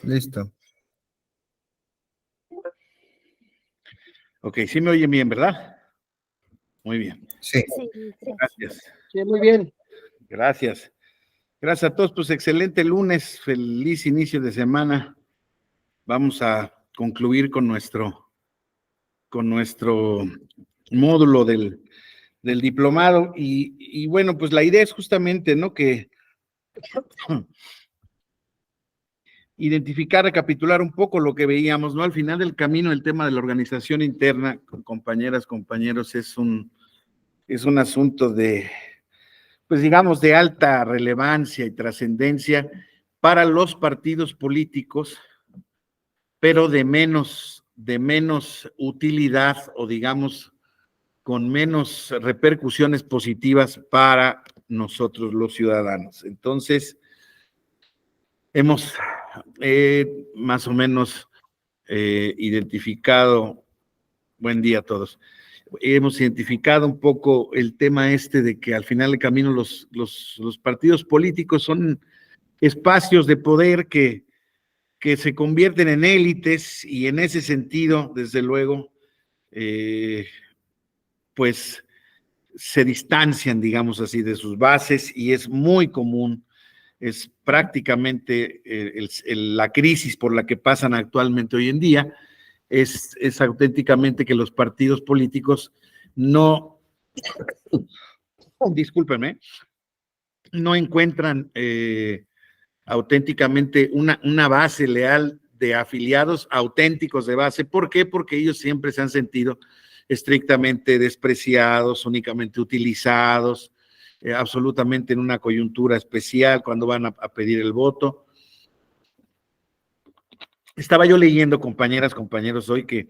Listo. Ok, sí me oyen bien, ¿verdad? Muy bien. Sí. Gracias. Sí, muy bien. Gracias. Gracias a todos. Pues excelente lunes, feliz inicio de semana. Vamos a concluir con nuestro módulo del diplomado. Y bueno, pues la idea es justamente, ¿no? Que identificar, recapitular un poco lo que veíamos, ¿no? Al final del camino, el tema de la organización interna, compañeras, compañeros, es un asunto de, pues digamos, de alta relevancia y trascendencia para los partidos políticos, pero de menos utilidad o digamos con menos repercusiones positivas para nosotros los ciudadanos. Entonces, hemos más o menos identificado, buen día a todos, hemos identificado un poco el tema de que al final del camino los partidos políticos son espacios de poder que se convierten en élites y en ese sentido, desde luego, pues se distancian, digamos así, de sus bases y es muy común, es prácticamente la crisis por la que pasan actualmente hoy en día, es auténticamente que los partidos políticos no, discúlpenme, no encuentran auténticamente una base leal de afiliados auténticos de base. ¿Por qué? Porque ellos siempre se han sentido estrictamente despreciados, únicamente utilizados, absolutamente en una coyuntura especial cuando van a pedir el voto. Estaba yo leyendo, compañeras, compañeros, hoy que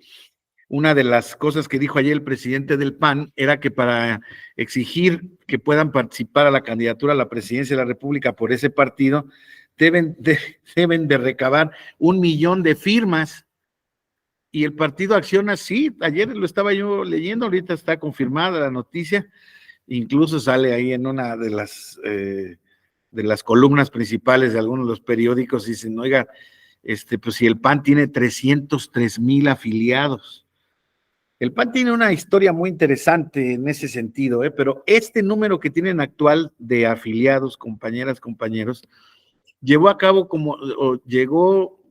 una de las cosas que dijo ayer el presidente del PAN era que para exigir que puedan participar a la candidatura a la presidencia de la República por ese partido, deben de recabar 1 millón de firmas. Y el partido acciona, sí, ayer lo estaba yo leyendo, ahorita está confirmada la noticia, incluso sale ahí en una de las columnas principales de algunos de los periódicos, y dicen, oiga, pues si el PAN tiene 303,000 afiliados. El PAN tiene una historia muy interesante en ese sentido, pero este número que tienen actual de afiliados, compañeras, compañeros, llegó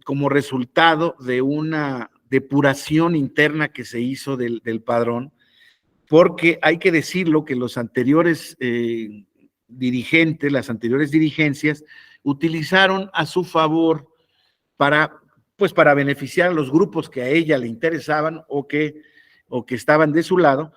como resultado de una depuración interna que se hizo del padrón, porque hay que decirlo que los anteriores dirigentes, las anteriores dirigencias, utilizaron a su favor para beneficiar a los grupos que a ella le interesaban o que estaban de su lado,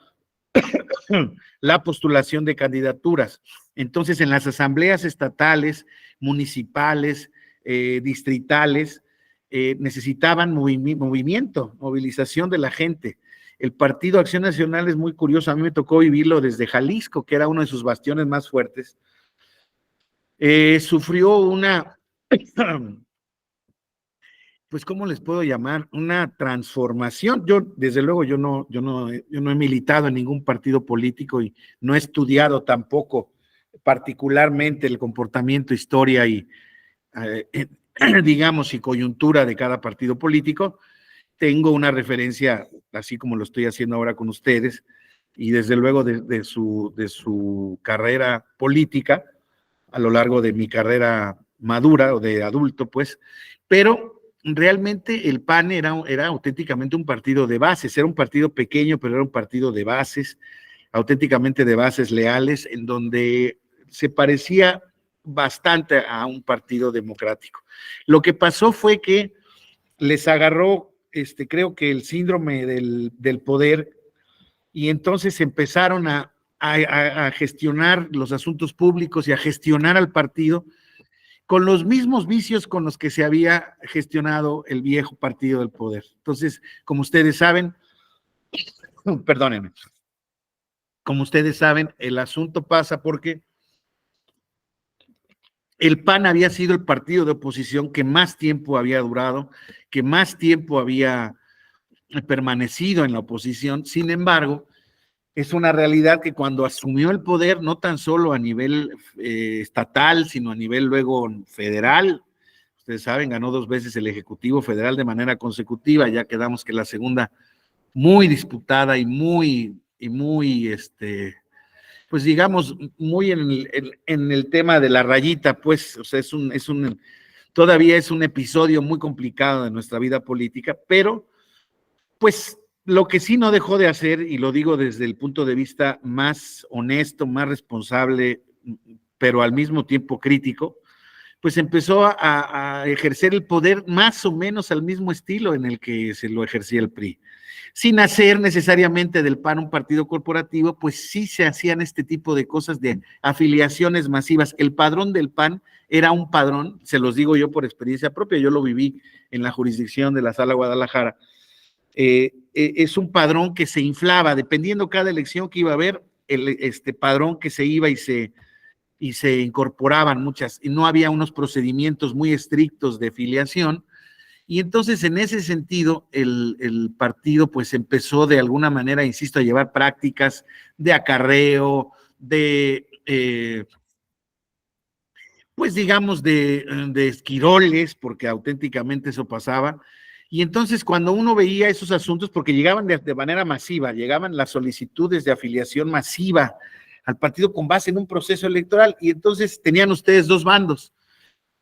la postulación de candidaturas. Entonces, en las asambleas estatales, municipales, distritales, necesitaban movimiento, movilización de la gente. El Partido Acción Nacional es muy curioso, a mí me tocó vivirlo desde Jalisco, que era uno de sus bastiones más fuertes. Sufrió una pues, ¿cómo les puedo llamar? Una transformación. Yo, desde luego, yo no he militado en ningún partido político y no he estudiado tampoco particularmente el comportamiento, historia y, digamos, y coyuntura de cada partido político. Tengo una referencia, así como lo estoy haciendo ahora con ustedes, y desde luego de su carrera política, a lo largo de mi carrera madura o de adulto, pues, pero realmente el PAN era auténticamente un partido de bases, era un partido pequeño, pero era un partido de bases, auténticamente de bases leales, en donde se parecía bastante a un partido democrático. Lo que pasó fue que les agarró, creo que el síndrome del poder, y entonces empezaron a gestionar los asuntos públicos y a gestionar al partido con los mismos vicios con los que se había gestionado el viejo partido del poder. Entonces, como ustedes saben, perdónenme, como ustedes saben, el asunto pasa porque el PAN había sido el partido de oposición que más tiempo había durado, que más tiempo había permanecido en la oposición. Sin embargo, es una realidad que cuando asumió el poder, no tan solo a nivel estatal, sino a nivel luego federal, ustedes saben, ganó 2 veces el Ejecutivo Federal de manera consecutiva, ya quedamos que la segunda muy disputada y muy, pues digamos, muy en el tema de la rayita, pues, o sea, todavía es un episodio muy complicado de nuestra vida política, pero pues lo que sí no dejó de hacer, y lo digo desde el punto de vista más honesto, más responsable, pero al mismo tiempo crítico, pues empezó a ejercer el poder más o menos al mismo estilo en el que se lo ejercía el PRI. Sin hacer necesariamente del PAN un partido corporativo, pues sí se hacían este tipo de cosas de afiliaciones masivas. El padrón del PAN era un padrón, se los digo yo por experiencia propia, yo lo viví en la jurisdicción de la Sala Guadalajara. Es un padrón que se inflaba, dependiendo cada elección que iba a haber, este padrón que se iba y se incorporaban muchas, y no había unos procedimientos muy estrictos de filiación, y entonces en ese sentido el partido pues empezó de alguna manera, insisto, a llevar prácticas de acarreo, pues digamos de esquiroles, porque auténticamente eso pasaba, y entonces cuando uno veía esos asuntos, porque llegaban de manera masiva, llegaban las solicitudes de afiliación masiva al partido con base en un proceso electoral, y entonces tenían ustedes 2 bandos,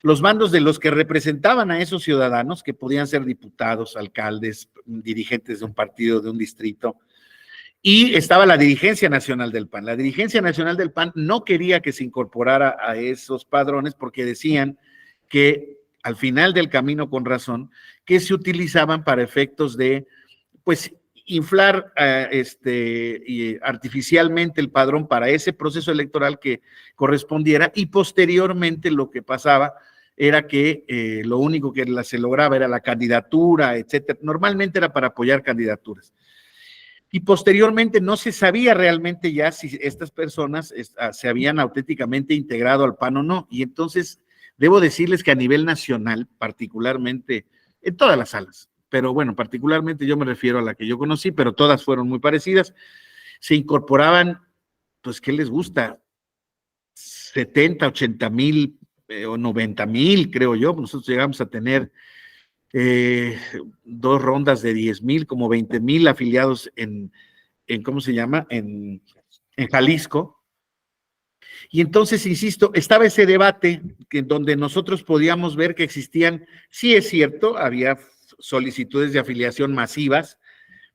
los bandos de los que representaban a esos ciudadanos, que podían ser diputados, alcaldes, dirigentes de un partido, de un distrito, y estaba la dirigencia nacional del PAN. La dirigencia nacional del PAN no quería que se incorporara a esos padrones porque decían que al final del camino, con razón, que se utilizaban para efectos de, pues, inflar artificialmente el padrón para ese proceso electoral que correspondiera, y posteriormente lo que pasaba era que lo único que se lograba era la candidatura, etcétera. Normalmente era para apoyar candidaturas. Y posteriormente no se sabía realmente ya si estas personas se habían auténticamente integrado al PAN o no. Y entonces debo decirles que a nivel nacional, particularmente en todas las salas, pero bueno, particularmente yo me refiero a la que yo conocí, pero todas fueron muy parecidas, se incorporaban, pues, ¿qué les gusta? 70, 80,000 o 90,000, creo yo. Nosotros llegamos a tener 2 rondas de 10,000, como 20,000 afiliados ¿cómo se llama? En Jalisco. Y entonces, insisto, estaba ese debate donde nosotros podíamos ver que existían, sí es cierto, había solicitudes de afiliación masivas,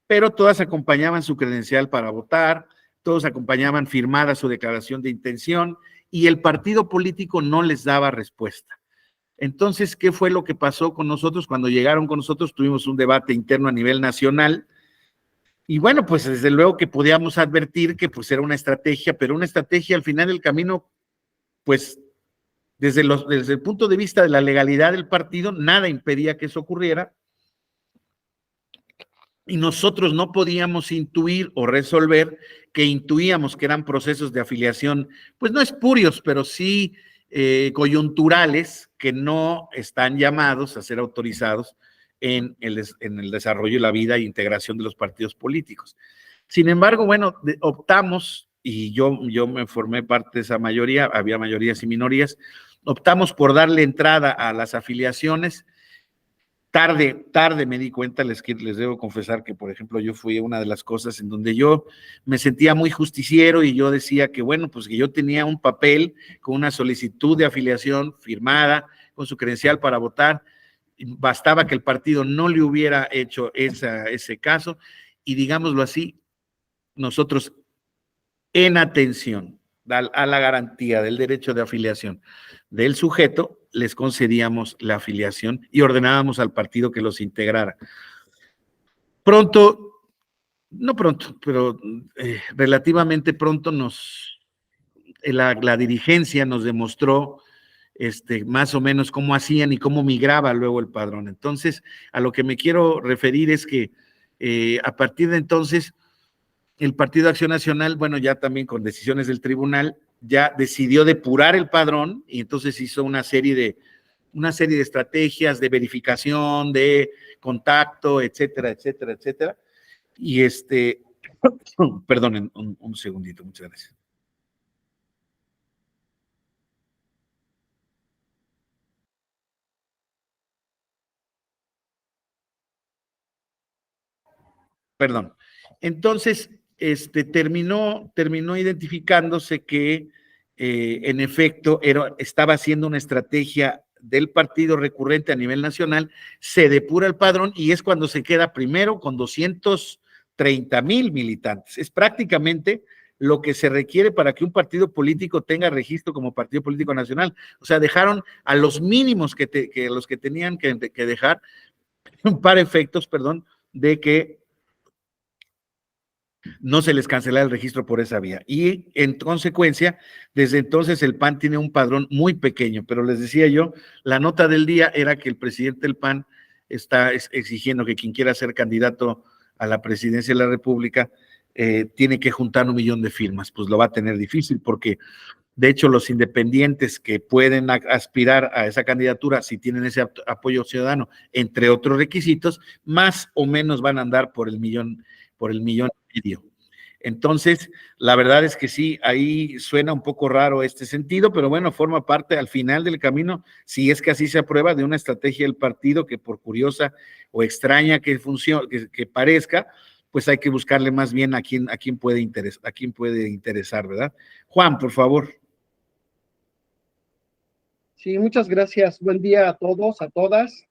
pero todas acompañaban su credencial para votar, todos acompañaban firmada su declaración de intención, y el partido político no les daba respuesta. Entonces, ¿qué fue lo que pasó con nosotros? Cuando llegaron con nosotros, tuvimos un debate interno a nivel nacional, y bueno, pues desde luego que podíamos advertir que pues era una estrategia, pero una estrategia al final del camino, pues desde el punto de vista de la legalidad del partido, nada impedía que eso ocurriera, y nosotros no podíamos intuir o resolver, que intuíamos que eran procesos de afiliación, pues no espurios, pero sí coyunturales, que no están llamados a ser autorizados en el desarrollo y la vida e integración de los partidos políticos. Sin embargo, bueno, optamos, y yo me formé parte de esa mayoría, había mayorías y minorías, optamos por darle entrada a las afiliaciones. Tarde me di cuenta, les debo confesar que, por ejemplo, yo fui una de las cosas en donde yo me sentía muy justiciero, y yo decía que, bueno, pues que yo tenía un papel con una solicitud de afiliación firmada, con su credencial para votar, bastaba que el partido no le hubiera hecho ese caso, y digámoslo así, nosotros, en atención a la garantía del derecho de afiliación del sujeto, les concedíamos la afiliación y ordenábamos al partido que los integrara. Pronto, no pronto, pero relativamente pronto la dirigencia nos demostró más o menos cómo hacían y cómo migraba luego el padrón. Entonces, a lo que me quiero referir es que a partir de entonces, el Partido Acción Nacional, bueno, ya también con decisiones del tribunal, ya decidió depurar el padrón, y entonces hizo una serie de estrategias de verificación, de contacto, etcétera, etcétera, etcétera. Y perdonen un segundito, muchas gracias. perdón. Entonces, terminó identificándose que en efecto estaba haciendo una estrategia del partido recurrente a nivel nacional, se depura el padrón y es cuando se queda primero con 230,000 militantes. Es prácticamente lo que se requiere para que un partido político tenga registro como partido político nacional. O sea, dejaron a los mínimos que los que tenían que dejar para efectos, perdón, de que no se les cancelara el registro por esa vía. Y en consecuencia, desde entonces el PAN tiene un padrón muy pequeño, pero les decía yo, la nota del día era que el presidente del PAN está exigiendo que quien quiera ser candidato a la presidencia de la República tiene que juntar 1 millón de firmas. Pues lo va a tener difícil porque de hecho, los independientes que pueden aspirar a esa candidatura, si tienen ese apoyo ciudadano, entre otros requisitos, más o menos van a andar por el millón y medio. Entonces, la verdad es que sí, ahí suena un poco raro este sentido, pero bueno, forma parte al final del camino, si es que así se aprueba, de una estrategia del partido que por curiosa o extraña que funcione, que parezca, pues hay que buscarle más bien a quién puede interesar, ¿verdad? Juan, por favor. Sí, muchas gracias. Buen día a todos, a todas.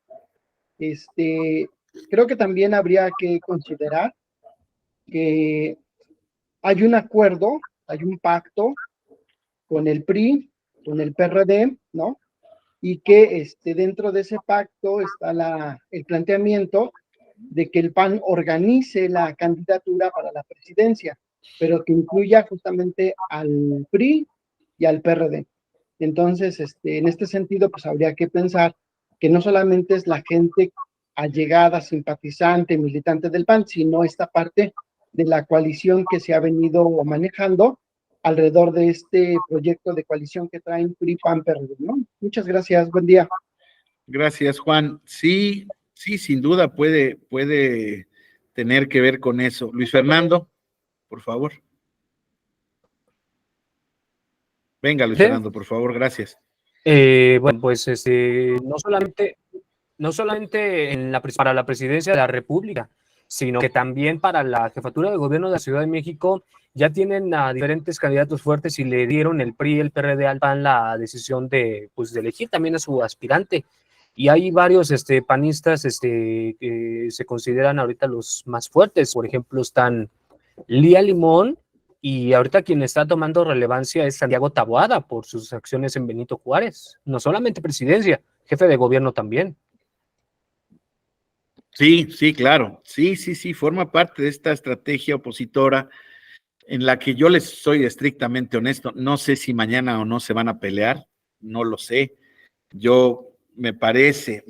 Creo que también habría que considerar que hay un acuerdo, hay un pacto con el PRI, con el PRD, ¿no? Y que dentro de ese pacto está el planteamiento de que el PAN organice la candidatura para la presidencia, pero que incluya justamente al PRI y al PRD. Entonces, en este sentido, pues habría que pensar que no solamente es la gente allegada, simpatizante, militante del PAN, sino esta parte de la coalición que se ha venido manejando alrededor de este proyecto de coalición que traen PRI, PAN, PRD, ¿no? Muchas gracias, buen día. Gracias, Juan. Sí, sin duda puede tener que ver con eso. Luis Fernando, por favor. Venga, Luis Fernando, por favor, gracias. Bueno, pues no solamente para la presidencia de la República, sino que también para la jefatura de gobierno de la Ciudad de México ya tienen a diferentes candidatos fuertes y le dieron el PRI y el PRD al PAN la decisión de elegir también a su aspirante. Y hay varios panistas que se consideran ahorita los más fuertes. Por ejemplo, están Lía Limón, y ahorita quien está tomando relevancia es Santiago Taboada por sus acciones en Benito Juárez. No solamente presidencia, jefe de gobierno también. Sí, claro. Sí, forma parte de esta estrategia opositora en la que yo les soy estrictamente honesto. No sé si mañana o no se van a pelear, no lo sé. Me parece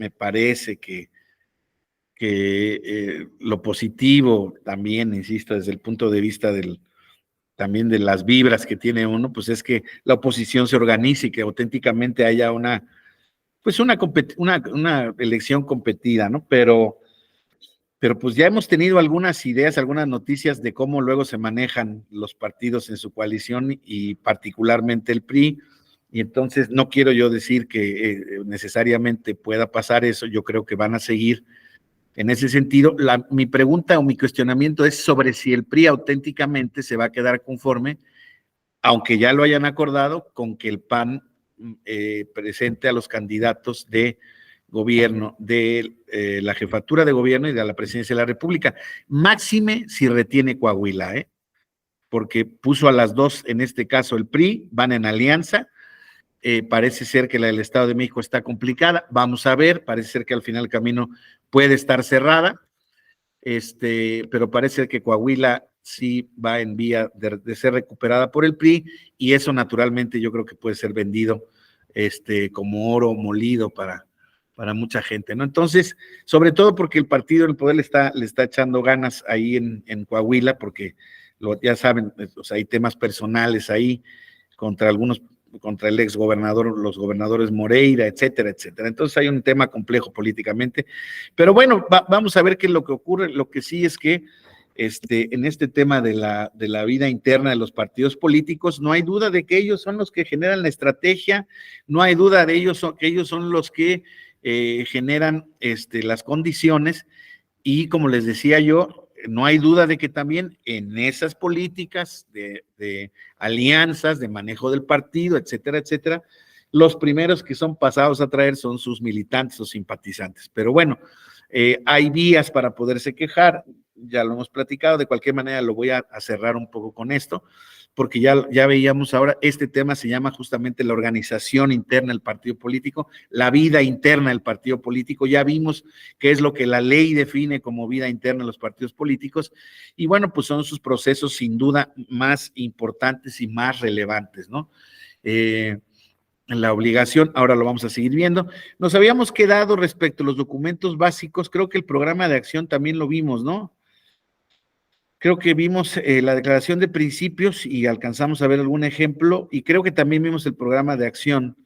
que lo positivo también, insisto, desde el punto de vista también de las vibras que tiene uno, pues es que la oposición se organice y que auténticamente haya una elección competida, ¿no? Pero pues ya hemos tenido algunas ideas, algunas noticias de cómo luego se manejan los partidos en su coalición y particularmente el PRI, y entonces no quiero yo decir que necesariamente pueda pasar eso, yo creo que van a seguir en ese sentido. Mi pregunta o mi cuestionamiento es sobre si el PRI auténticamente se va a quedar conforme, aunque ya lo hayan acordado, con que el PAN presente a los candidatos de gobierno, de la jefatura de gobierno y de la presidencia de la República. Máxime si retiene Coahuila, porque puso a las dos, en este caso el PRI, van en alianza. Parece ser que la del Estado de México está complicada, vamos a ver, parece ser que al final el camino puede estar cerrada, pero parece que Coahuila sí va en vía de ser recuperada por el PRI, y eso naturalmente yo creo que puede ser vendido como oro molido para mucha gente, ¿no? Entonces, sobre todo porque el partido del poder le está echando ganas ahí en Coahuila, porque ya saben, o sea, hay temas personales ahí contra el ex gobernador, los gobernadores Moreira, etcétera, etcétera. Entonces hay un tema complejo políticamente, pero bueno, vamos a ver qué es lo que ocurre. Lo que sí es que en este tema de la vida interna de los partidos políticos, no hay duda de que ellos son los que generan la estrategia, no hay duda de que ellos son los que generan las condiciones, y como les decía yo, no hay duda de que también en esas políticas de alianzas, de manejo del partido, etcétera, etcétera, los primeros que son pasados a traer son sus militantes o simpatizantes. Pero bueno, hay vías para poderse quejar, ya lo hemos platicado, de cualquier manera lo voy a cerrar un poco con esto, porque ya veíamos ahora, este tema se llama justamente la organización interna del partido político, la vida interna del partido político, ya vimos qué es lo que la ley define como vida interna de los partidos políticos, y bueno, pues son sus procesos sin duda más importantes y más relevantes, ¿no? La obligación, ahora lo vamos a seguir viendo. Nos habíamos quedado respecto a los documentos básicos, creo que el programa de acción también lo vimos, ¿no? Creo que vimos la declaración de principios y alcanzamos a ver algún ejemplo, y creo que también vimos el programa de acción,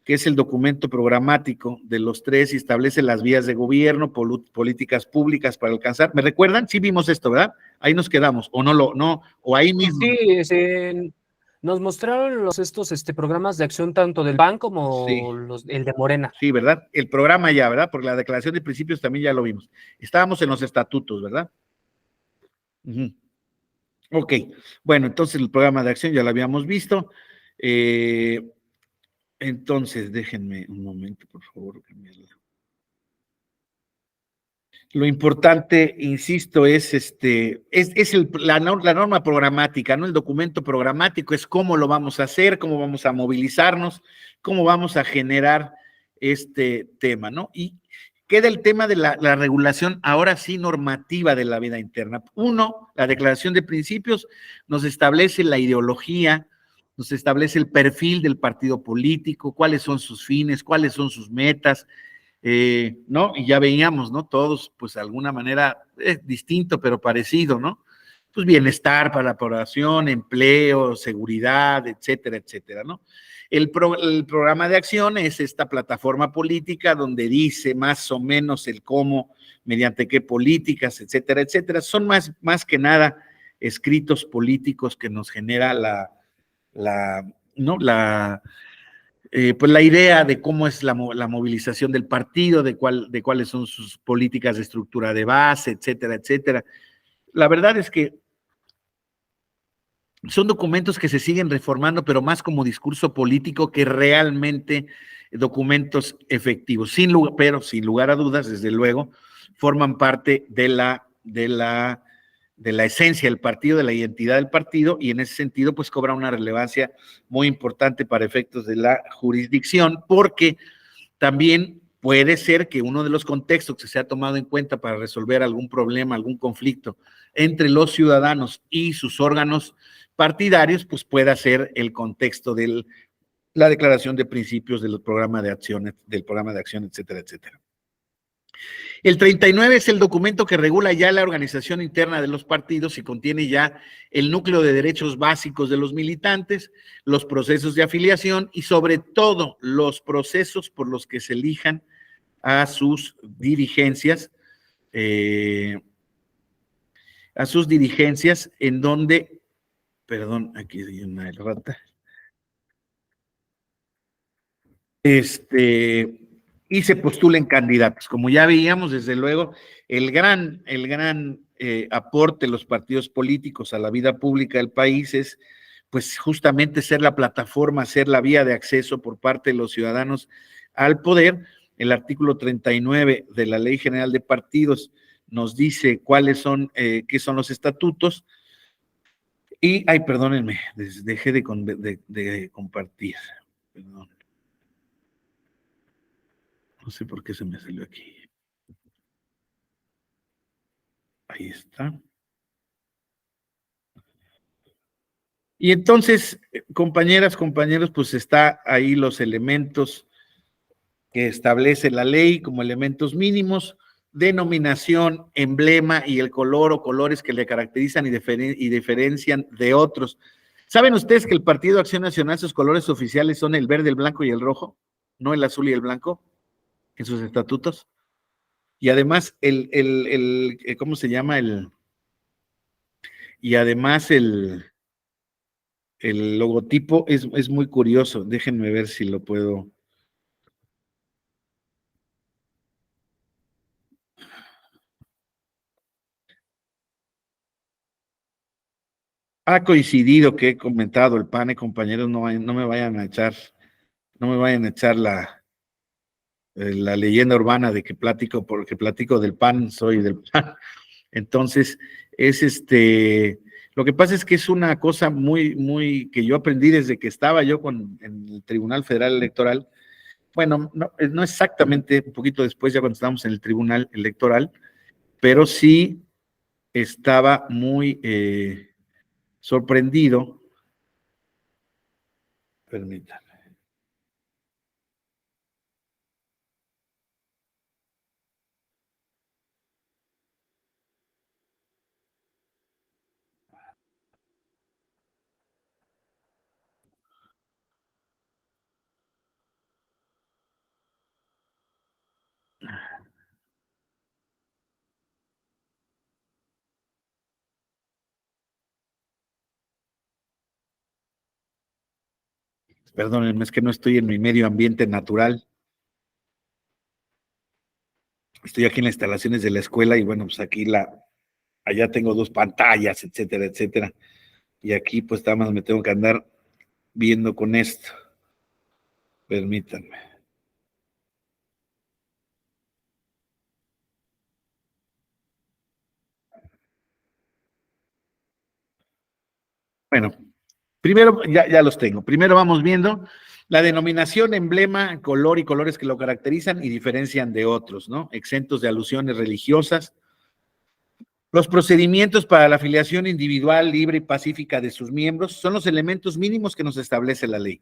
que es el documento programático de los tres y establece las vías de gobierno, políticas públicas para alcanzar. ¿Me recuerdan? Sí vimos esto, ¿verdad? Ahí nos quedamos, o no, o ahí mismo. Sí, nos mostraron estos programas de acción tanto del PAN como Sí. el de Morena. Sí, ¿verdad? El programa ya, ¿verdad? Porque la declaración de principios también ya lo vimos. Estábamos en los estatutos, ¿verdad? Ok, bueno, entonces el programa de acción ya lo habíamos visto. Entonces, déjenme un momento, por favor. Lo importante, insisto, es la norma programática, ¿no? El documento programático es cómo lo vamos a hacer, cómo vamos a movilizarnos, cómo vamos a generar este tema, ¿no? Y queda el tema de la regulación, ahora sí, normativa de la vida interna. Uno, la declaración de principios nos establece la ideología, nos establece el perfil del partido político, cuáles son sus fines, cuáles son sus metas, ¿no? Y ya veíamos, ¿no? Todos, pues de alguna manera distinto, pero parecido, ¿no? Pues bienestar para la población, empleo, seguridad, etcétera, etcétera, ¿no? El programa de acción es esta plataforma política donde dice más o menos el cómo, mediante qué políticas, etcétera, etcétera. Son más que nada escritos políticos que nos genera pues la idea de cómo es la movilización del partido, de cuáles son sus políticas de estructura de base, etcétera, etcétera. La verdad es que son documentos que se siguen reformando, pero más como discurso político que realmente documentos efectivos. Pero sin lugar a dudas, desde luego, forman parte de la esencia del partido, de la identidad del partido, y en ese sentido, pues cobra una relevancia muy importante para efectos de la jurisdicción, porque también puede ser que uno de los contextos que se ha tomado en cuenta para resolver algún problema, algún conflicto entre los ciudadanos y sus órganos partidarios, pues pueda ser el contexto de la declaración de principios del programa de acción, etcétera, etcétera. El 39 es el documento que regula ya la organización interna de los partidos y contiene ya el núcleo de derechos básicos de los militantes, los procesos de afiliación y sobre todo los procesos por los que se elijan a sus dirigencias, en donde, perdón, aquí hay una errata, y se postulen candidatos. Como ya veíamos, desde luego, el gran aporte de los partidos políticos a la vida pública del país es, pues, justamente ser la plataforma, ser la vía de acceso por parte de los ciudadanos al poder. El artículo 39 de la Ley General de Partidos nos dice cuáles son, qué son los estatutos. Y, ay, perdónenme, dejé de compartir, perdón. No sé por qué se me salió aquí. Ahí está. Y entonces, compañeras, compañeros, pues está ahí los elementos que establece la ley como elementos mínimos, denominación, emblema y el color o colores que le caracterizan y diferencian de otros. ¿Saben ustedes que el Partido Acción Nacional, sus colores oficiales son el verde, el blanco y el rojo, no el azul y el blanco en sus estatutos? Y además, ¿cómo se llama? Y además el logotipo es muy curioso. Déjenme ver si lo puedo. ha coincidido que he comentado el PAN, compañeros, no me vayan a echar, la leyenda urbana de que porque platico del PAN, soy del PAN. Entonces, lo que pasa es que es una cosa que yo aprendí desde que estaba yo en el Tribunal Federal Electoral. Bueno, no exactamente, un poquito después, ya cuando estábamos en el Tribunal Electoral, pero sí estaba muy sorprendido. Permítanme. Perdónenme, es que no estoy en mi medio ambiente natural. Estoy aquí en las instalaciones de la escuela y bueno, pues allá tengo 2 pantallas, etcétera, etcétera. Y aquí pues nada más me tengo que andar viendo con esto. Permítanme. Bueno, primero, ya los tengo. Primero vamos viendo la denominación, emblema, color y colores que lo caracterizan y diferencian de otros, ¿no? Exentos de alusiones religiosas. Los procedimientos para la afiliación individual, libre y pacífica de sus miembros son los elementos mínimos que nos establece la ley.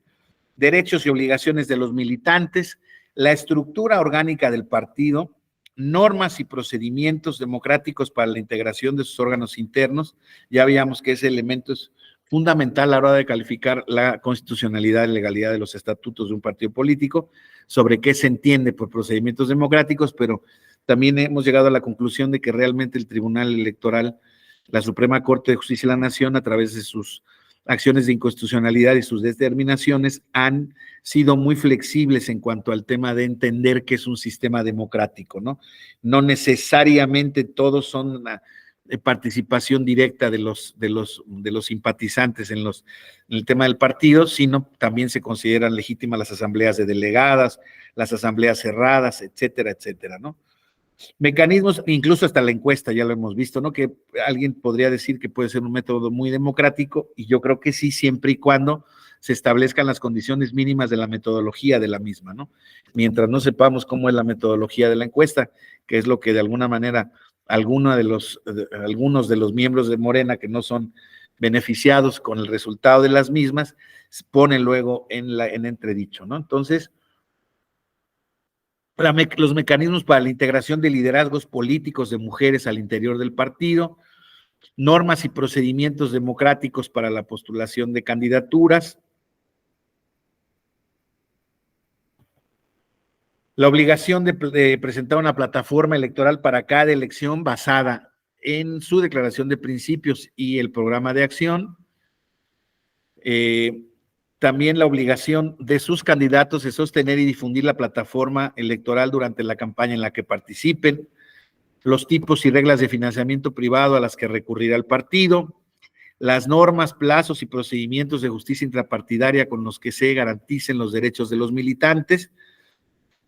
Derechos y obligaciones de los militantes, la estructura orgánica del partido, normas y procedimientos democráticos para la integración de sus órganos internos. Ya veíamos que ese elemento es fundamental a la hora de calificar la constitucionalidad y legalidad de los estatutos de un partido político, sobre qué se entiende por procedimientos democráticos, pero también hemos llegado a la conclusión de que realmente el Tribunal Electoral, la Suprema Corte de Justicia de la Nación, a través de sus acciones de inconstitucionalidad y sus determinaciones, han sido muy flexibles en cuanto al tema de entender que es un sistema democrático, ¿no? No necesariamente todos son una participación directa de los simpatizantes en el tema del partido, sino también se consideran legítimas las asambleas de delegadas, las asambleas cerradas, etcétera, etcétera, ¿no? Mecanismos, incluso hasta la encuesta, ya lo hemos visto, ¿no? Que alguien podría decir que puede ser un método muy democrático, y yo creo que sí, siempre y cuando se establezcan las condiciones mínimas de la metodología de la misma, ¿no? Mientras no sepamos cómo es la metodología de la encuesta, que es lo que de alguna manera algunos de los miembros de Morena que no son beneficiados con el resultado de las mismas, ponen luego en entredicho, ¿no? Entonces, los mecanismos para la integración de liderazgos políticos de mujeres al interior del partido, normas y procedimientos democráticos para la postulación de candidaturas, la obligación de presentar una plataforma electoral para cada elección basada en su declaración de principios y el programa de acción, también la obligación de sus candidatos de sostener y difundir la plataforma electoral durante la campaña en la que participen, los tipos y reglas de financiamiento privado a las que recurrirá el partido, las normas, plazos y procedimientos de justicia intrapartidaria con los que se garanticen los derechos de los militantes,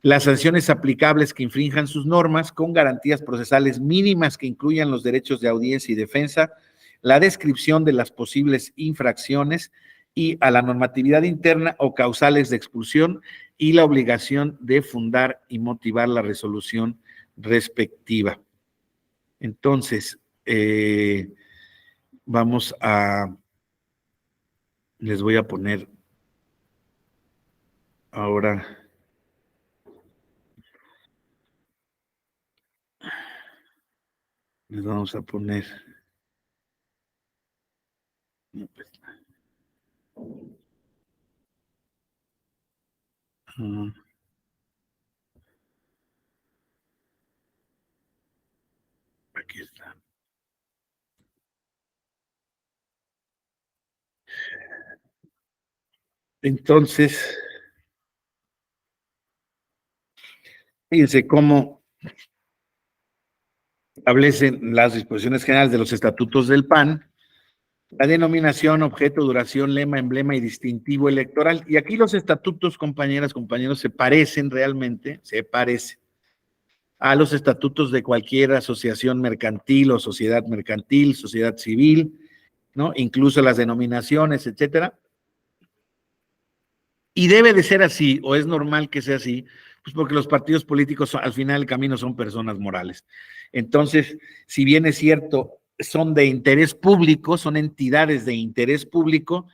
las sanciones aplicables que infrinjan sus normas con garantías procesales mínimas que incluyan los derechos de audiencia y defensa, la descripción de las posibles infracciones y a la normatividad interna o causales de expulsión y la obligación de fundar y motivar la resolución respectiva. Entonces, les voy a poner ahora, les vamos a poner, aquí está. Entonces, fíjense cómo establecen las disposiciones generales de los estatutos del PAN, La denominación, objeto, duración, lema, emblema y distintivo electoral. Y aquí los estatutos, compañeras, compañeros, se parecen realmente, se parecen a los estatutos de cualquier asociación mercantil o sociedad mercantil, sociedad civil, ¿no? Incluso las denominaciones, etcétera. Y debe de ser así, o es normal que sea así, pues porque los partidos políticos al final del camino son personas morales. Entonces, si bien es cierto, son de interés público, son entidades de interés público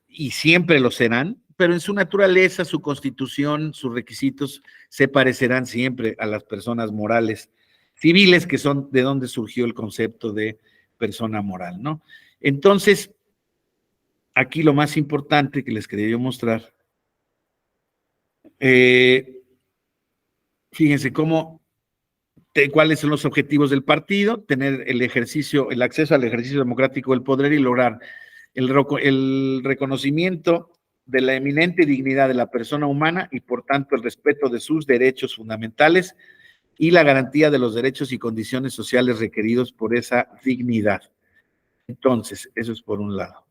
y siempre lo serán, pero en su naturaleza, su constitución, sus requisitos se parecerán siempre a las personas morales civiles, que son de donde surgió el concepto de persona moral, ¿no? Entonces, aquí lo más importante que les quería yo mostrar, fíjense cuáles son los objetivos del partido: tener el acceso al ejercicio democrático del poder y lograr el reconocimiento de la eminente dignidad de la persona humana y por tanto el respeto de sus derechos fundamentales y la garantía de los derechos y condiciones sociales requeridos por esa dignidad. Entonces, eso es por un lado.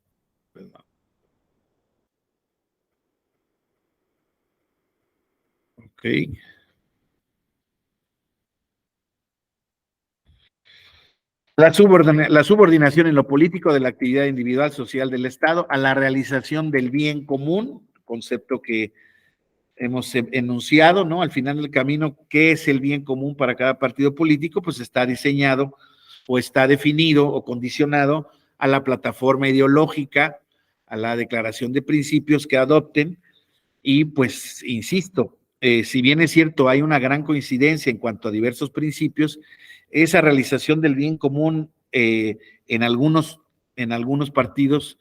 Ok. La subordinación en lo político de la actividad individual social del Estado a la realización del bien común, concepto que hemos enunciado, ¿no? Al final del camino, ¿qué es el bien común para cada partido político? Pues está diseñado o está definido o condicionado a la plataforma ideológica, a la declaración de principios que adopten y pues, insisto, si bien es cierto, hay una gran coincidencia en cuanto a diversos principios, esa realización del bien común en algunos partidos,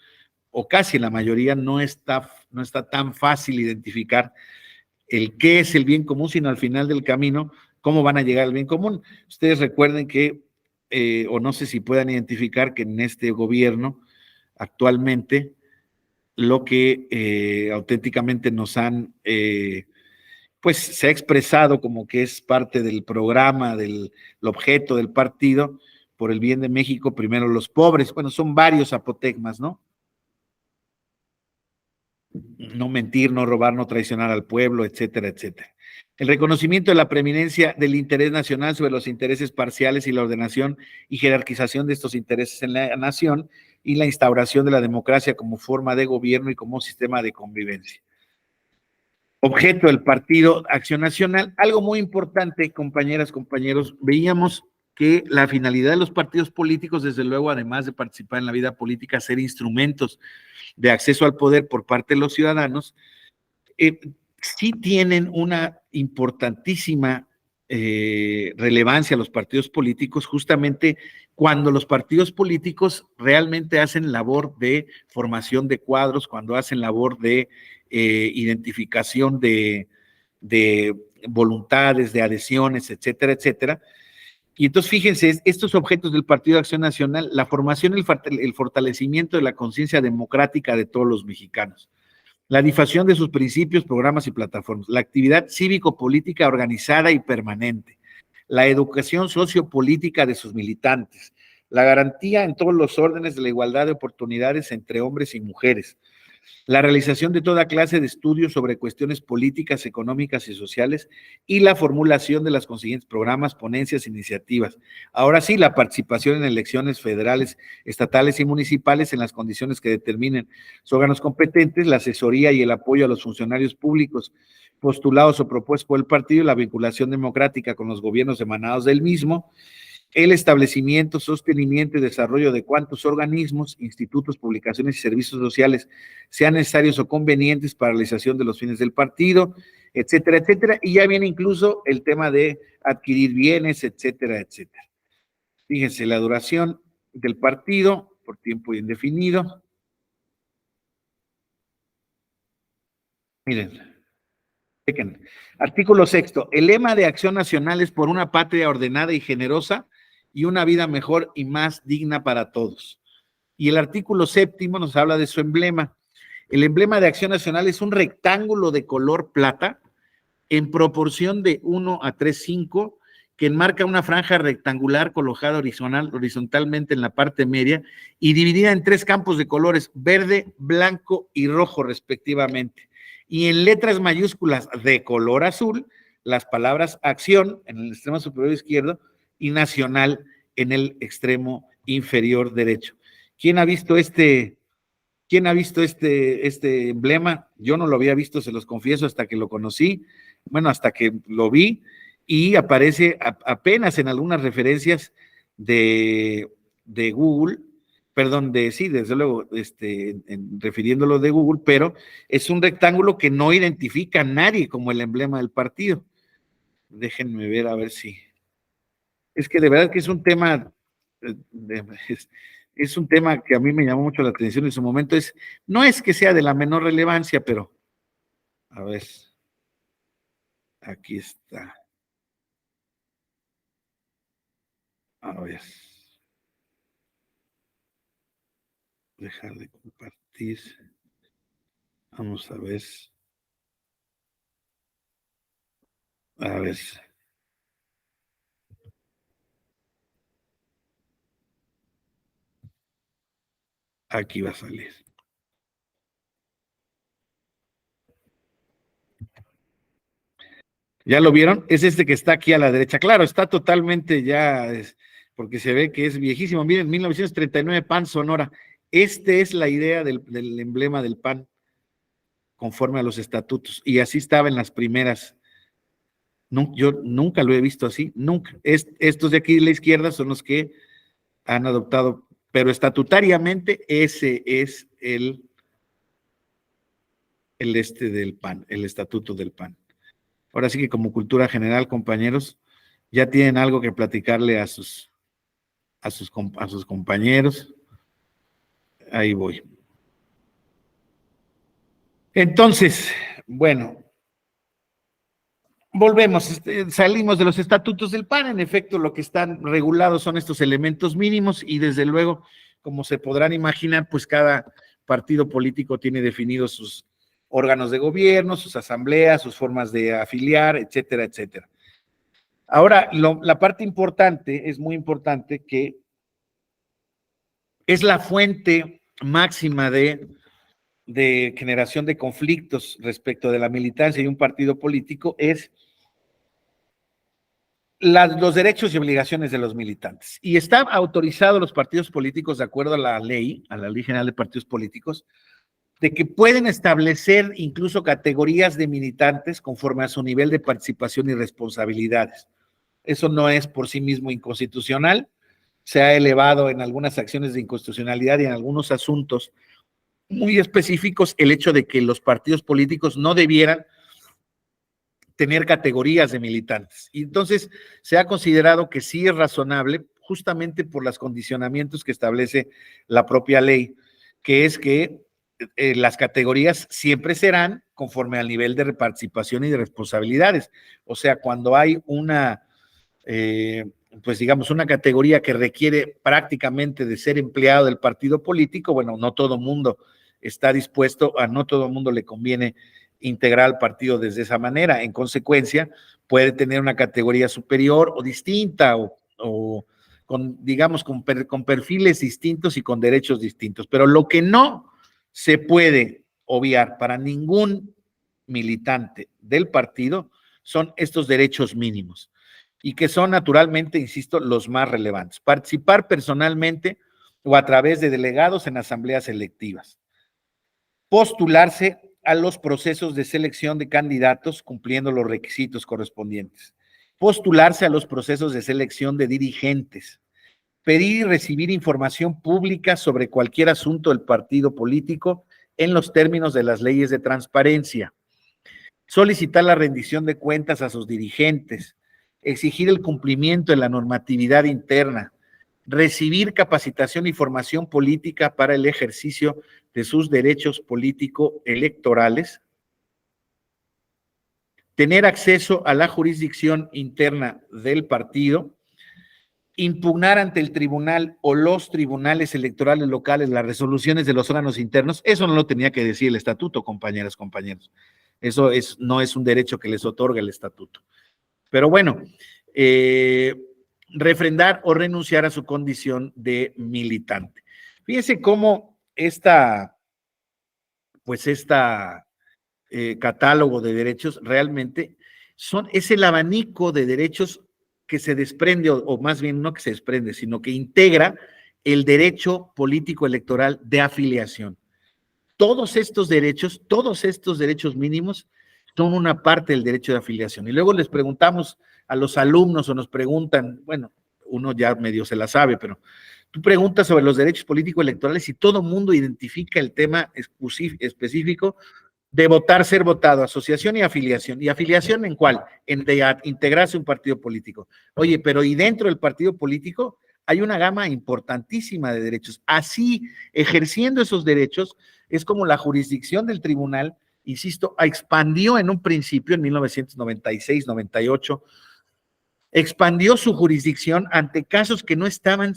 o casi en la mayoría, no está tan fácil identificar el qué es el bien común, sino al final del camino, cómo van a llegar al bien común. Ustedes recuerden que, o no sé si puedan identificar que en este gobierno, actualmente, lo que auténticamente nos han pues se ha expresado como que es parte del programa, del objeto del partido, por el bien de México, primero los pobres. Bueno, son varios apotegmas, ¿no? No mentir, no robar, no traicionar al pueblo, etcétera, etcétera. El reconocimiento de la preeminencia del interés nacional sobre los intereses parciales y la ordenación y jerarquización de estos intereses en la nación y la instauración de la democracia como forma de gobierno y como sistema de convivencia. Objeto del Partido Acción Nacional. Algo muy importante, compañeras, compañeros, veíamos que la finalidad de los partidos políticos, desde luego, además de participar en la vida política, ser instrumentos de acceso al poder por parte de los ciudadanos, sí tienen una importantísima relevancia los partidos políticos, justamente cuando los partidos políticos realmente hacen labor de formación de cuadros, cuando hacen labor de identificación de voluntades, de adhesiones, etcétera, etcétera. Y entonces, fíjense, estos objetos del Partido de Acción Nacional, la formación, el fortalecimiento de la conciencia democrática de todos los mexicanos, la difusión de sus principios, programas y plataformas, la actividad cívico-política organizada y permanente, la educación sociopolítica de sus militantes, la garantía en todos los órdenes de la igualdad de oportunidades entre hombres y mujeres, la realización de toda clase de estudios sobre cuestiones políticas, económicas y sociales y la formulación de los consiguientes programas, ponencias, iniciativas. Ahora sí, la participación en elecciones federales, estatales y municipales en las condiciones que determinen los órganos competentes, la asesoría y el apoyo a los funcionarios públicos postulados o propuestos por el partido, la vinculación democrática con los gobiernos emanados del mismo, el establecimiento, sostenimiento y desarrollo de cuantos organismos, institutos, publicaciones y servicios sociales sean necesarios o convenientes para la realización de los fines del partido, etcétera, etcétera. Y ya viene incluso el tema de adquirir bienes, etcétera, etcétera. Fíjense, la duración del partido por tiempo indefinido. Miren. Artículo 6º. El lema de Acción Nacional es por una patria ordenada y generosa y una vida mejor y más digna para todos. Y el artículo 7º nos habla de su emblema. El emblema de Acción Nacional es un rectángulo de color plata en proporción de 1:3:5 que enmarca una franja rectangular colocada horizontalmente en la parte media y dividida en 3 campos de colores, verde, blanco y rojo respectivamente. Y en letras mayúsculas de color azul, las palabras acción en el extremo superior izquierdo y nacional en el extremo inferior derecho. ¿Quién ha visto este emblema? Yo no lo había visto, se los confieso, hasta que lo conocí, bueno, hasta que lo vi, y aparece apenas en algunas referencias de Google, perdón, desde luego, refiriéndolo de Google, pero es un rectángulo que no identifica a nadie como el emblema del partido. Déjenme ver a ver si... Es que de verdad que es un tema... Es un tema que a mí me llamó mucho la atención en su momento. No es que sea de la menor relevancia, pero a ver, aquí está. A ver, dejar de compartir. Vamos a ver. A ver. Aquí va a salir. ¿Ya lo vieron? Es este que está aquí a la derecha. Claro, está totalmente ya, porque se ve que es viejísimo. Miren, 1939, PAN Sonora. Esta es la idea del emblema del PAN, conforme a los estatutos. Y así estaba en las primeras. No, yo nunca lo he visto así, nunca. Estos de aquí de la izquierda son los que han adoptado, pero estatutariamente ese es el del PAN, el estatuto del PAN. Ahora sí que como cultura general, compañeros, ya tienen algo que platicarle a sus compañeros. Ahí voy. Entonces, bueno, volvemos, salimos de los estatutos del PAN. En efecto, lo que están regulados son estos elementos mínimos y desde luego, como se podrán imaginar, pues cada partido político tiene definidos sus órganos de gobierno, sus asambleas, sus formas de afiliar, etcétera, etcétera. Ahora, la parte importante, es muy importante, que es la fuente máxima de generación de conflictos respecto de la militancia y un partido político, es los derechos y obligaciones de los militantes. Y está autorizado los partidos políticos, de acuerdo a la Ley General de Partidos Políticos, de que pueden establecer incluso categorías de militantes conforme a su nivel de participación y responsabilidades. Eso no es por sí mismo inconstitucional, se ha elevado en algunas acciones de inconstitucionalidad y en algunos asuntos muy específicos el hecho de que los partidos políticos no debieran tener categorías de militantes. Y entonces se ha considerado que sí es razonable, justamente por los condicionamientos que establece la propia ley, que es que las categorías siempre serán conforme al nivel de participación y de responsabilidades. O sea, cuando hay pues digamos, una categoría que requiere prácticamente de ser empleado del partido político, bueno, no todo mundo está dispuesto, no todo mundo le conviene integrar al partido desde esa manera. En consecuencia, puede tener una categoría superior o distinta o con, digamos, con perfiles distintos y con derechos distintos. Pero lo que no se puede obviar para ningún militante del partido son estos derechos mínimos y que son naturalmente, insisto, los más relevantes. Participar personalmente o a través de delegados en asambleas electivas. Postularse a los procesos de selección de candidatos cumpliendo los requisitos correspondientes. Postularse a los procesos de selección de dirigentes. Pedir y recibir información pública sobre cualquier asunto del partido político en los términos de las leyes de transparencia. Solicitar la rendición de cuentas a sus dirigentes. Exigir el cumplimiento de la normatividad interna. Recibir capacitación y formación política para el ejercicio de sus derechos político-electorales, tener acceso a la jurisdicción interna del partido, impugnar ante el tribunal o los tribunales electorales locales las resoluciones de los órganos internos. Eso no lo tenía que decir el estatuto, compañeras, compañeros. Eso no es un derecho que les otorga el estatuto. Pero bueno, refrendar o renunciar a su condición de militante. Fíjense cómo esta catálogo de derechos realmente es el abanico de derechos que se desprende, o más bien no que se desprende, sino que integra el derecho político electoral de afiliación. Todos estos derechos mínimos son una parte del derecho de afiliación. Y luego les preguntamos a los alumnos o nos preguntan, bueno, uno ya medio se la sabe, pero tú preguntas sobre los derechos políticos electorales y todo mundo identifica el tema específico de votar, ser votado, asociación y afiliación. ¿Y afiliación en cuál? En de integrarse a un partido político. Oye, pero ¿y dentro del partido político? Hay una gama importantísima de derechos. Así, ejerciendo esos derechos, es como la jurisdicción del tribunal, insisto, expandió en un principio, en 1996-98, expandió su jurisdicción ante casos que no estaban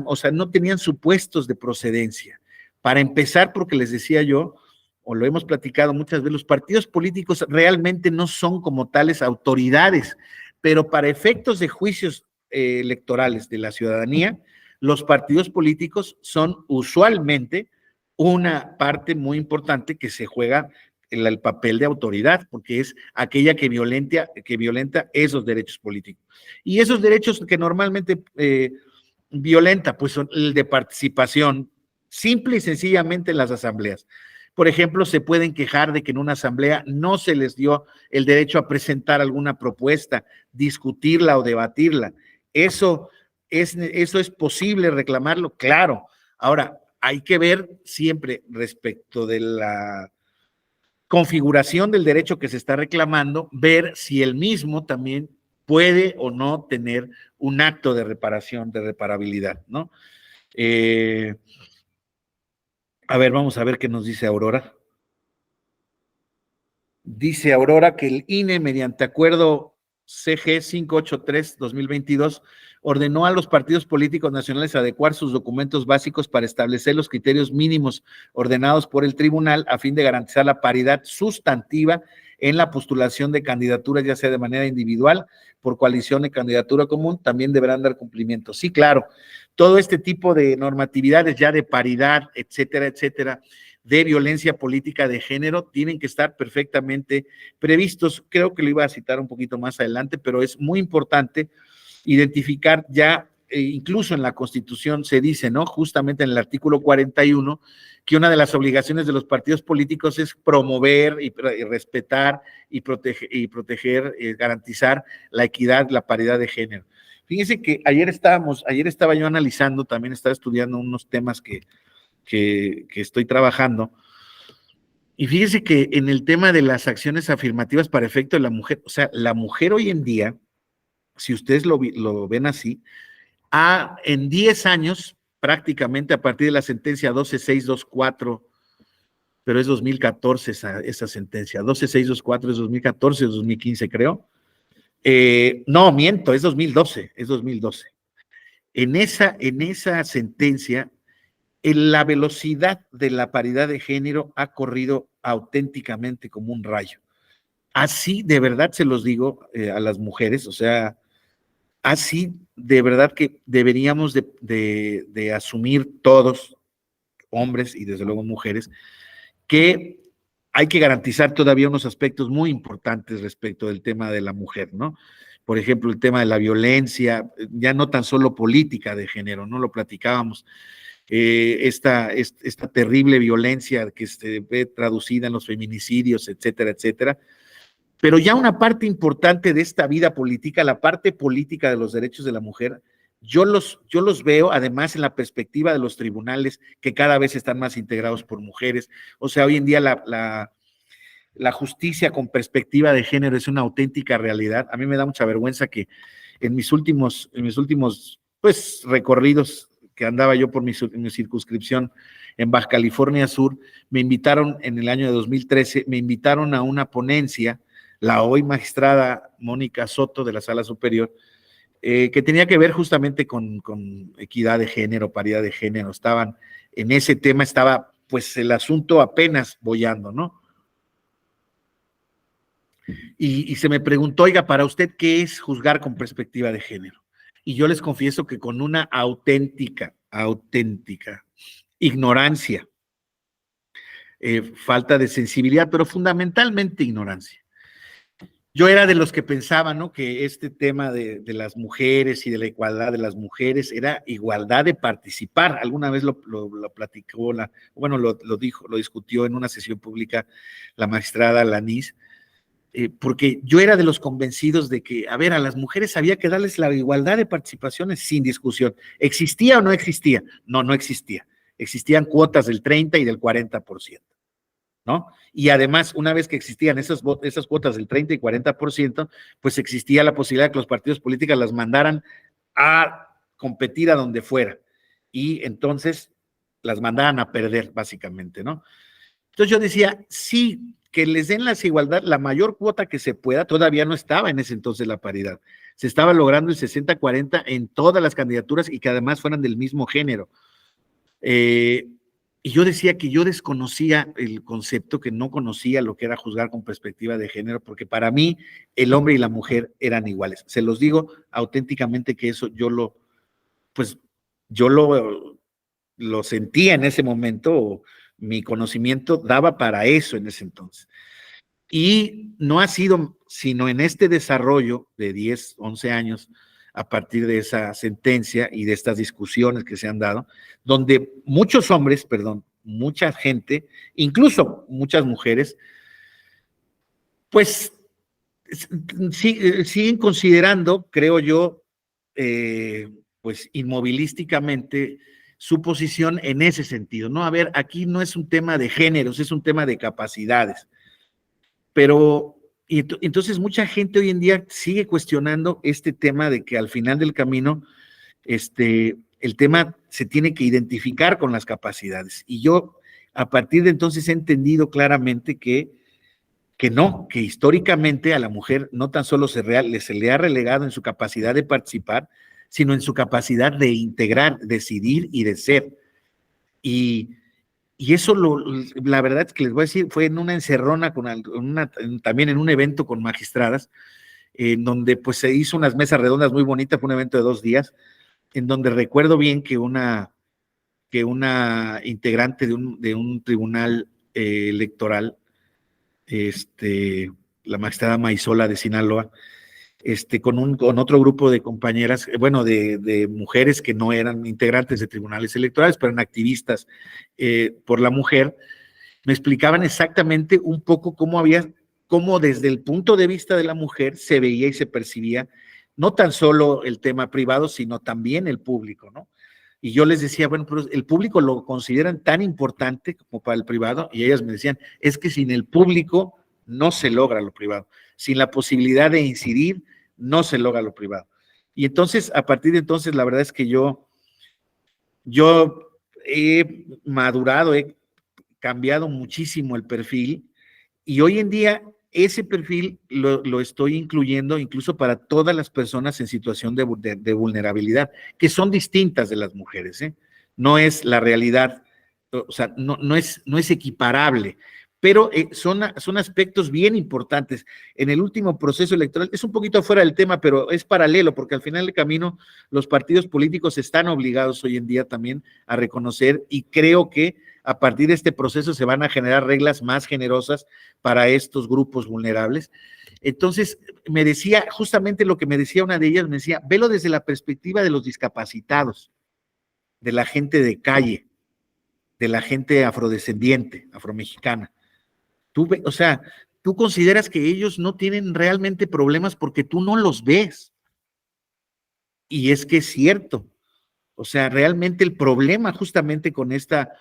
o sea, no tenían supuestos de procedencia. Para empezar, porque les decía yo, o lo hemos platicado muchas veces, los partidos políticos realmente no son como tales autoridades, pero para efectos de juicios electorales de la ciudadanía, los partidos políticos son usualmente una parte muy importante que se juega el papel de autoridad, porque es aquella que violenta esos derechos políticos. Y esos derechos que normalmente violenta, pues son el de participación, simple y sencillamente en las asambleas. Por ejemplo, se pueden quejar de que en una asamblea no se les dio el derecho a presentar alguna propuesta, discutirla o debatirla. Eso es posible reclamarlo, claro. Ahora, hay que ver siempre respecto de la configuración del derecho que se está reclamando, ver si el mismo también puede o no tener un acto de reparación, de reparabilidad, ¿no? A ver, vamos a ver qué nos dice Aurora. Dice Aurora que el INE, mediante acuerdo CG 583-2022, ordenó a los partidos políticos nacionales adecuar sus documentos básicos para establecer los criterios mínimos ordenados por el tribunal a fin de garantizar la paridad sustantiva en la postulación de candidaturas, ya sea de manera individual, por coalición de candidatura común, también deberán dar cumplimiento. Sí, claro, todo este tipo de normatividades ya de paridad, etcétera, etcétera, de violencia política de género, tienen que estar perfectamente previstos. Creo que lo iba a citar un poquito más adelante, pero es muy importante identificar ya, incluso en la Constitución se dice, ¿no? Justamente en el artículo 41, que una de las obligaciones de los partidos políticos es promover y respetar y proteger, garantizar la equidad, la paridad de género. Fíjense que ayer estaba yo analizando, también estaba estudiando unos temas que estoy trabajando, y fíjese que en el tema de las acciones afirmativas para efecto de la mujer, o sea, la mujer hoy en día, si ustedes lo ven así, en 10 años, prácticamente a partir de la sentencia 12624, pero es 2014 esa sentencia, 12624 es 2014, es 2015 creo, no, miento, es 2012. En esa sentencia, la velocidad de la paridad de género ha corrido auténticamente como un rayo. Así, de verdad se los digo a las mujeres, o sea, así de verdad que deberíamos de asumir todos, hombres y desde luego mujeres, que hay que garantizar todavía unos aspectos muy importantes respecto del tema de la mujer, ¿no? Por ejemplo, el tema de la violencia, ya no tan solo política de género, ¿no? Lo platicábamos. Esta terrible violencia que se ve traducida en los feminicidios, etcétera, etcétera. Pero ya una parte importante de esta vida política, la parte política de los derechos de la mujer, yo los veo además en la perspectiva de los tribunales que cada vez están más integrados por mujeres. O sea, hoy en día la justicia con perspectiva de género es una auténtica realidad. A mí me da mucha vergüenza que en mis últimos pues recorridos que andaba yo por mi circunscripción en Baja California Sur, me invitaron en el año de 2013, me invitaron a una ponencia, la hoy magistrada Mónica Soto de la Sala Superior, que tenía que ver justamente con equidad de género, paridad de género. Estaban en ese tema, estaba pues el asunto apenas boyando, ¿no? Y se me preguntó, oiga, para usted, ¿qué es juzgar con perspectiva de género? Y yo les confieso que con una auténtica ignorancia, falta de sensibilidad, pero fundamentalmente ignorancia. Yo era de los que pensaban, ¿no?, que este tema de las mujeres y de la igualdad de las mujeres era igualdad de participar. Alguna vez lo platicó, lo dijo, lo discutió en una sesión pública la magistrada Lanís, porque yo era de los convencidos de que, a ver, a las mujeres había que darles la igualdad de participaciones sin discusión. ¿Existía o no existía? No, no existía. Existían cuotas del 30 y del 40%. ¿No? Y además, una vez que existían esas cuotas del 30 y 40%, pues existía la posibilidad de que los partidos políticos las mandaran a competir a donde fuera, y entonces las mandaran a perder, básicamente, ¿no? Entonces yo decía, sí, que les den la igualdad, la mayor cuota que se pueda. Todavía no estaba en ese entonces la paridad, se estaba logrando el 60-40 en todas las candidaturas y que además fueran del mismo género. Y yo decía que yo desconocía el concepto, que no conocía lo que era juzgar con perspectiva de género, porque para mí el hombre y la mujer eran iguales. Se los digo auténticamente que eso yo lo sentía en ese momento, mi conocimiento daba para eso en ese entonces. Y no ha sido sino en este desarrollo de 10, 11 años, a partir de esa sentencia y de estas discusiones que se han dado, donde muchos hombres, mucha gente, incluso muchas mujeres, pues siguen considerando, creo yo, pues inmovilísticamente su posición en ese sentido, ¿no? A ver, aquí no es un tema de géneros, es un tema de capacidades. Pero entonces mucha gente hoy en día sigue cuestionando este tema de que al final del camino, el tema se tiene que identificar con las capacidades. Y yo a partir de entonces he entendido claramente que no, que históricamente a la mujer no tan solo se le ha relegado en su capacidad de participar, sino en su capacidad de integrar, decidir y de ser. Y eso, la verdad es que les voy a decir, fue en una encerrona, también en un evento con magistradas, en donde pues se hizo unas mesas redondas muy bonitas, fue un evento de 2 días, en donde recuerdo bien que una integrante de un tribunal electoral, la magistrada Maizola de Sinaloa, con otro grupo de compañeras, de mujeres que no eran integrantes de tribunales electorales, pero eran activistas por la mujer, me explicaban exactamente un poco cómo desde el punto de vista de la mujer se veía y se percibía, no tan solo el tema privado, sino también el público, ¿no? Y yo les decía, bueno, pero el público lo consideran tan importante como para el privado, y ellas me decían, es que sin el público no se logra lo privado, sin la posibilidad de incidir, no se logra lo privado. Y entonces, a partir de entonces, la verdad es que yo he madurado, he cambiado muchísimo el perfil, y hoy en día ese perfil lo estoy incluyendo incluso para todas las personas en situación de vulnerabilidad, que son distintas de las mujeres, ¿eh? No es la realidad, o sea, no es equiparable, pero son aspectos bien importantes. En el último proceso electoral, es un poquito fuera del tema, pero es paralelo, porque al final del camino los partidos políticos están obligados hoy en día también a reconocer, y creo que a partir de este proceso se van a generar reglas más generosas para estos grupos vulnerables. Entonces, me decía, justamente lo que me decía una de ellas, me decía, velo desde la perspectiva de los discapacitados, de la gente de calle, de la gente afrodescendiente, afromexicana. O sea, tú consideras que ellos no tienen realmente problemas porque tú no los ves. Y es que es cierto. O sea, realmente el problema justamente con esta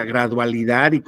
gradualidad y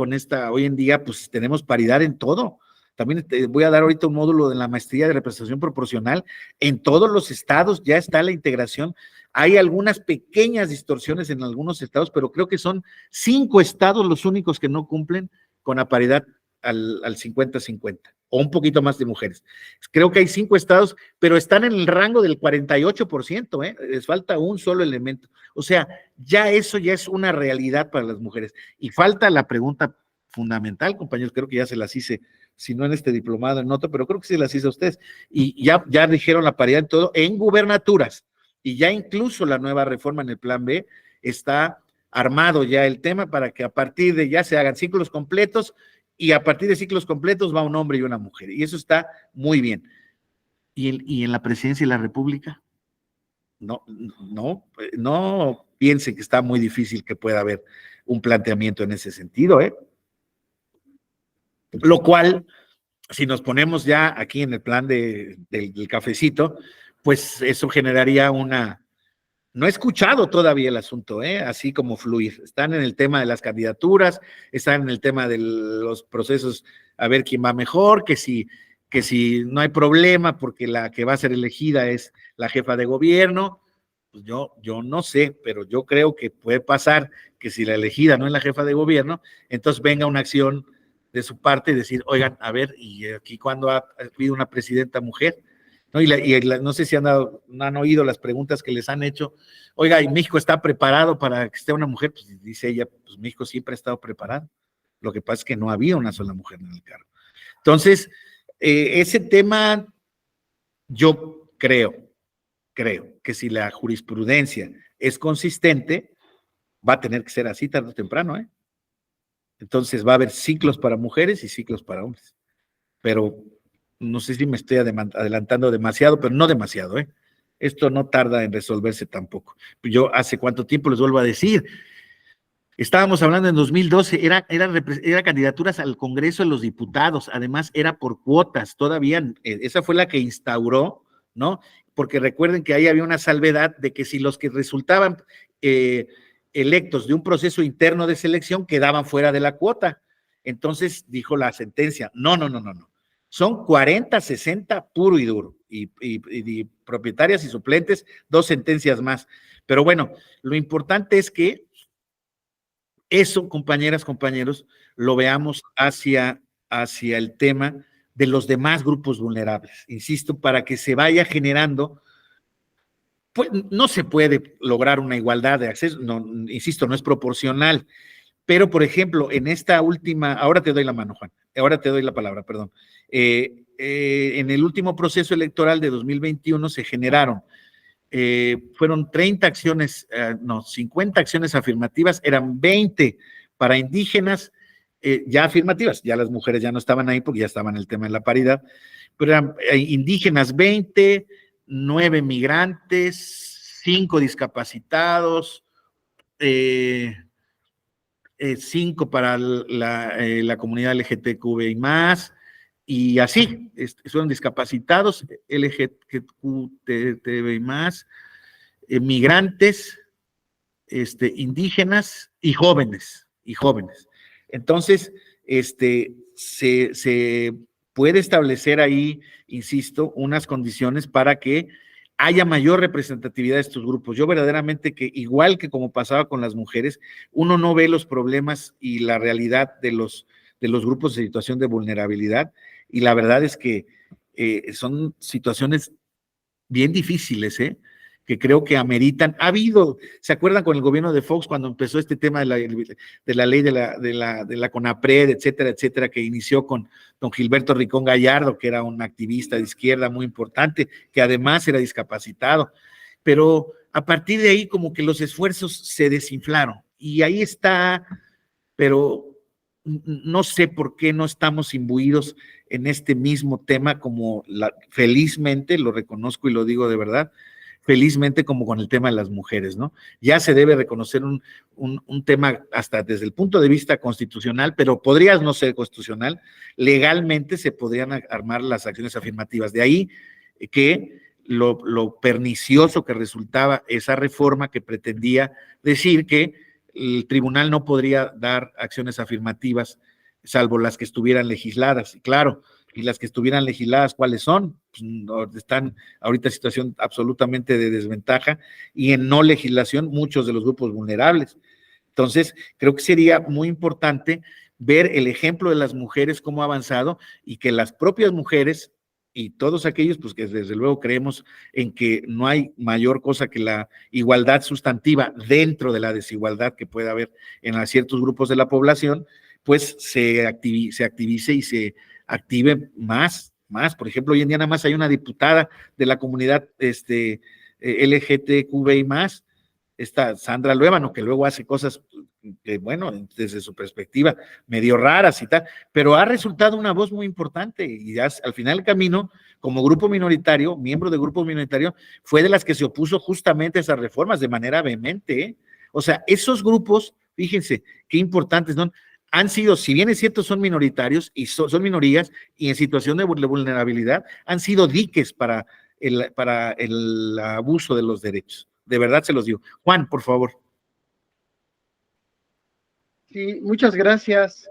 hoy en día pues tenemos paridad en todo. También te voy a dar ahorita un módulo de la maestría de representación proporcional. En todos los estados ya está la integración. Hay algunas pequeñas distorsiones en algunos estados, pero creo que son 5 estados los únicos que no cumplen con la paridad al 50-50, o un poquito más de mujeres. Creo que hay 5 estados, pero están en el rango del 48%, les falta un solo elemento. O sea, eso ya es una realidad para las mujeres. Y falta la pregunta fundamental, compañeros, creo que ya se las hice, si no en este diplomado, en otro, pero creo que sí las hice a ustedes, y ya dijeron la paridad en todo, en gubernaturas, y ya incluso la nueva reforma en el plan B está armado ya el tema para que a partir de ya se hagan ciclos completos, y a partir de ciclos completos va un hombre y una mujer, y eso está muy bien. ¿Y en la presidencia de la República? No piensen que está muy difícil que pueda haber un planteamiento en ese sentido, ¿eh? Lo cual, si nos ponemos ya aquí en el plan del cafecito, pues eso generaría una... No he escuchado todavía el asunto, así como fluir. Están en el tema de las candidaturas, están en el tema de los procesos, a ver quién va mejor, que si no hay problema porque la que va a ser elegida es la jefa de gobierno. Pues yo no sé, pero yo creo que puede pasar que si la elegida no es la jefa de gobierno, entonces venga una acción de su parte y decir, oigan, a ver, ¿y aquí cuándo ha habido una presidenta mujer? ¿No? No sé si han oído las preguntas que les han hecho. Oiga, ¿y México está preparado para que esté una mujer? Pues dice ella, pues México siempre ha estado preparado. Lo que pasa es que no había una sola mujer en el cargo. Entonces, ese tema, yo creo que si la jurisprudencia es consistente, va a tener que ser así tarde o temprano, ¿eh? Entonces va a haber ciclos para mujeres y ciclos para hombres. Pero no sé si me estoy adelantando demasiado, pero no demasiado, ¿eh? Esto no tarda en resolverse tampoco. Yo hace cuánto tiempo les vuelvo a decir, estábamos hablando en 2012, era candidaturas al Congreso de los Diputados, además era por cuotas, todavía, esa fue la que instauró, ¿no? Porque recuerden que ahí había una salvedad de que si los que resultaban electos de un proceso interno de selección quedaban fuera de la cuota. Entonces dijo la sentencia, no. Son 40, 60 puro y duro, y propietarias y suplentes, 2 sentencias más. Pero bueno, lo importante es que eso, compañeras, compañeros, lo veamos hacia el tema de los demás grupos vulnerables. Insisto, para que se vaya generando, pues no se puede lograr una igualdad de acceso, no, insisto, no es proporcional. Pero, por ejemplo, en esta última, ahora te doy la mano, Juan, ahora te doy la palabra, perdón. En el último proceso electoral de 2021 se generaron, fueron 30 acciones, 50 acciones afirmativas, eran 20 para indígenas, ya afirmativas, ya las mujeres ya no estaban ahí porque ya estaban en el tema de la paridad, pero eran indígenas 20, 9 migrantes, 5 discapacitados, 5 para la comunidad LGTQI+, y así, son discapacitados, LGTBI+, migrantes, indígenas y jóvenes. Entonces, se puede establecer ahí, insisto, unas condiciones para que haya mayor representatividad de estos grupos. Yo verdaderamente que, igual que como pasaba con las mujeres, uno no ve los problemas y la realidad de los grupos de situación de vulnerabilidad, y la verdad es que son situaciones bien difíciles, que creo que ameritan. Ha habido, ¿se acuerdan con el gobierno de Fox cuando empezó este tema de la ley de la CONAPRED, etcétera, que inició con don Gilberto Ricón Gallardo, que era un activista de izquierda muy importante, que además era discapacitado? Pero a partir de ahí como que los esfuerzos se desinflaron, y ahí está, pero no sé por qué no estamos imbuidos en este mismo tema, como felizmente, lo reconozco y lo digo de verdad, felizmente como con el tema de las mujeres, ¿no? Ya se debe reconocer un tema hasta desde el punto de vista constitucional, pero podría no ser constitucional, legalmente se podrían armar las acciones afirmativas. De ahí que lo pernicioso que resultaba esa reforma que pretendía decir que el tribunal no podría dar acciones afirmativas salvo las que estuvieran legisladas. Y claro, y las que estuvieran legisladas, ¿cuáles son? Pues están ahorita en situación absolutamente de desventaja, y en no legislación muchos de los grupos vulnerables. Entonces, creo que sería muy importante ver el ejemplo de las mujeres, cómo ha avanzado, y que las propias mujeres y todos aquellos, pues que desde luego creemos en que no hay mayor cosa que la igualdad sustantiva dentro de la desigualdad que puede haber en ciertos grupos de la población, pues se activice y se active más. Por ejemplo, hoy en día nada más hay una diputada de la comunidad LGTQI+, esta Sandra Luébano, que luego hace cosas que, bueno, desde su perspectiva, medio raras y tal, pero ha resultado una voz muy importante y ya, al final del camino, como grupo minoritario, miembro de grupo minoritario, fue de las que se opuso justamente a esas reformas de manera vehemente, ¿eh? O sea, esos grupos, fíjense, qué importantes, ¿no? Han sido, si bien es cierto, son minoritarios y son minorías y en situación de vulnerabilidad, han sido diques para el abuso de los derechos. De verdad se los digo. Juan, por favor. Sí, muchas gracias.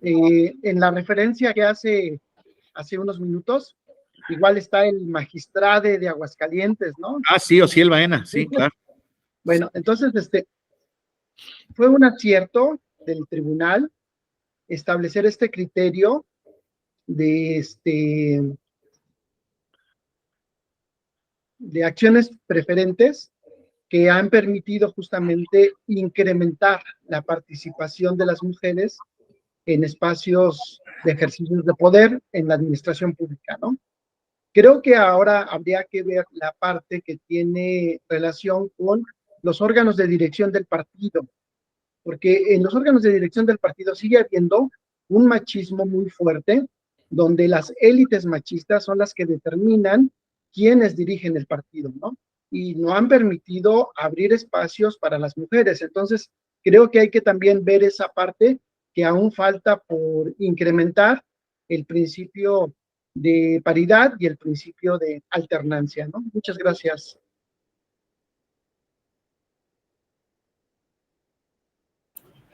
En la referencia que hace unos minutos, igual está el magistrade de Aguascalientes, ¿no? Ah, sí, Osiel Baena, sí, claro. Bueno, entonces, fue un acierto del tribunal establecer este criterio de acciones preferentes que han permitido justamente incrementar la participación de las mujeres en espacios de ejercicios de poder en la administración pública, ¿no? Creo que ahora habría que ver la parte que tiene relación con los órganos de dirección del partido, porque en los órganos de dirección del partido sigue habiendo un machismo muy fuerte, donde las élites machistas son las que determinan quiénes dirigen el partido, ¿no? Y no han permitido abrir espacios para las mujeres. Entonces, creo que hay que también ver esa parte que aún falta por incrementar el principio de paridad y el principio de alternancia, ¿no? Muchas gracias.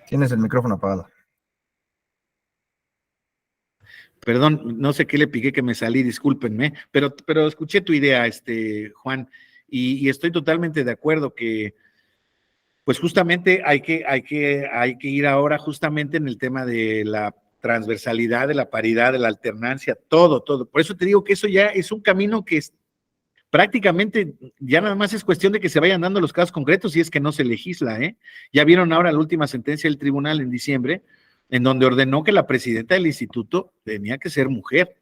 Tienes el micrófono apagado. Perdón, no sé qué le piqué que me salí, discúlpenme, pero escuché tu idea, Juan, y estoy totalmente de acuerdo que, pues justamente hay que ir ahora justamente en el tema de la transversalidad, de la paridad, de la alternancia, todo. Por eso te digo que eso ya es un camino que es prácticamente, ya nada más es cuestión de que se vayan dando los casos concretos y es que no se legisla, ¿eh? Ya vieron ahora la última sentencia del tribunal en diciembre, en donde ordenó que la presidenta del instituto tenía que ser mujer.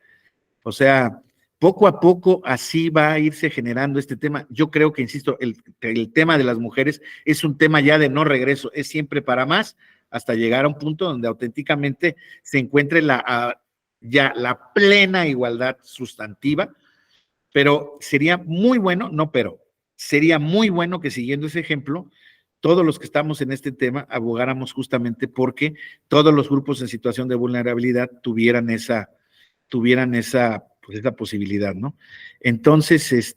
O sea, poco a poco así va a irse generando este tema. Yo creo que, insisto, el tema de las mujeres es un tema ya de no regreso, es siempre para más, hasta llegar a un punto donde auténticamente se encuentre ya la plena igualdad sustantiva, pero sería muy bueno, sería muy bueno que siguiendo ese ejemplo, todos los que estamos en este tema abogáramos justamente porque todos los grupos en situación de vulnerabilidad tuvieran esa posibilidad, ¿no? Entonces,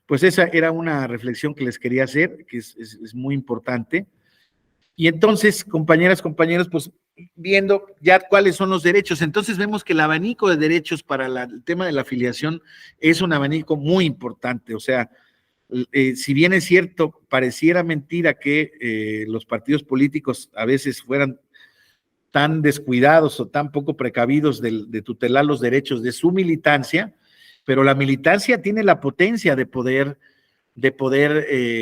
pues esa era una reflexión que les quería hacer, que es muy importante. Y entonces, compañeras, compañeros, pues viendo ya cuáles son los derechos, entonces vemos que el abanico de derechos para el tema de la afiliación es un abanico muy importante. O sea, si bien es cierto, pareciera mentira que los partidos políticos a veces fueran tan descuidados o tan poco precavidos de tutelar los derechos de su militancia, pero la militancia tiene la potencia de poder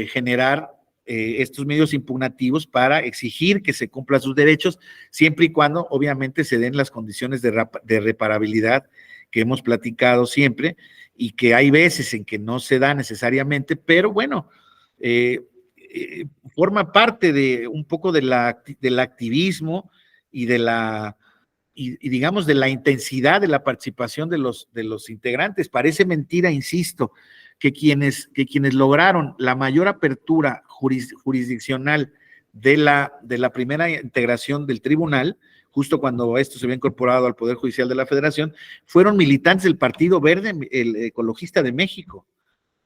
generar estos medios impugnativos para exigir que se cumplan sus derechos, siempre y cuando obviamente se den las condiciones de reparabilidad que hemos platicado siempre y que hay veces en que no se da necesariamente, pero bueno, forma parte de un poco del activismo y y digamos de la intensidad de la participación de los integrantes. Parece mentira, insisto, que quienes lograron la mayor apertura jurisdiccional de la primera integración del tribunal, justo cuando esto se había incorporado al Poder Judicial de la Federación, fueron militantes del Partido Verde, el Ecologista de México.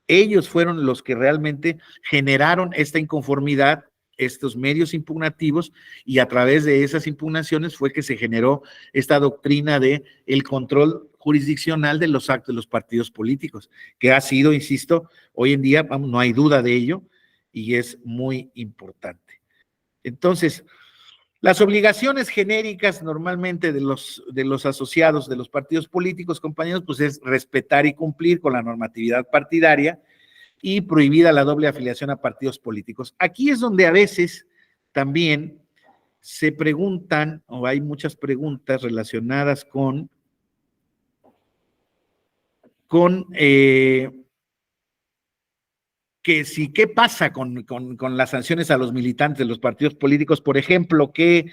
Ellos fueron los que realmente generaron esta inconformidad, estos medios impugnativos, y a través de esas impugnaciones fue que se generó esta doctrina de el control jurisdiccional de los actos de los partidos políticos, que ha sido, insisto, hoy en día, vamos, no hay duda de ello, y es muy importante. Entonces, las obligaciones genéricas normalmente de los asociados de los partidos políticos, compañeros, pues es respetar y cumplir con la normatividad partidaria y prohibida la doble afiliación a partidos políticos. Aquí es donde a veces también se preguntan, o hay muchas preguntas relacionadas con que si, ¿qué pasa con las sanciones a los militantes de los partidos políticos, por ejemplo, que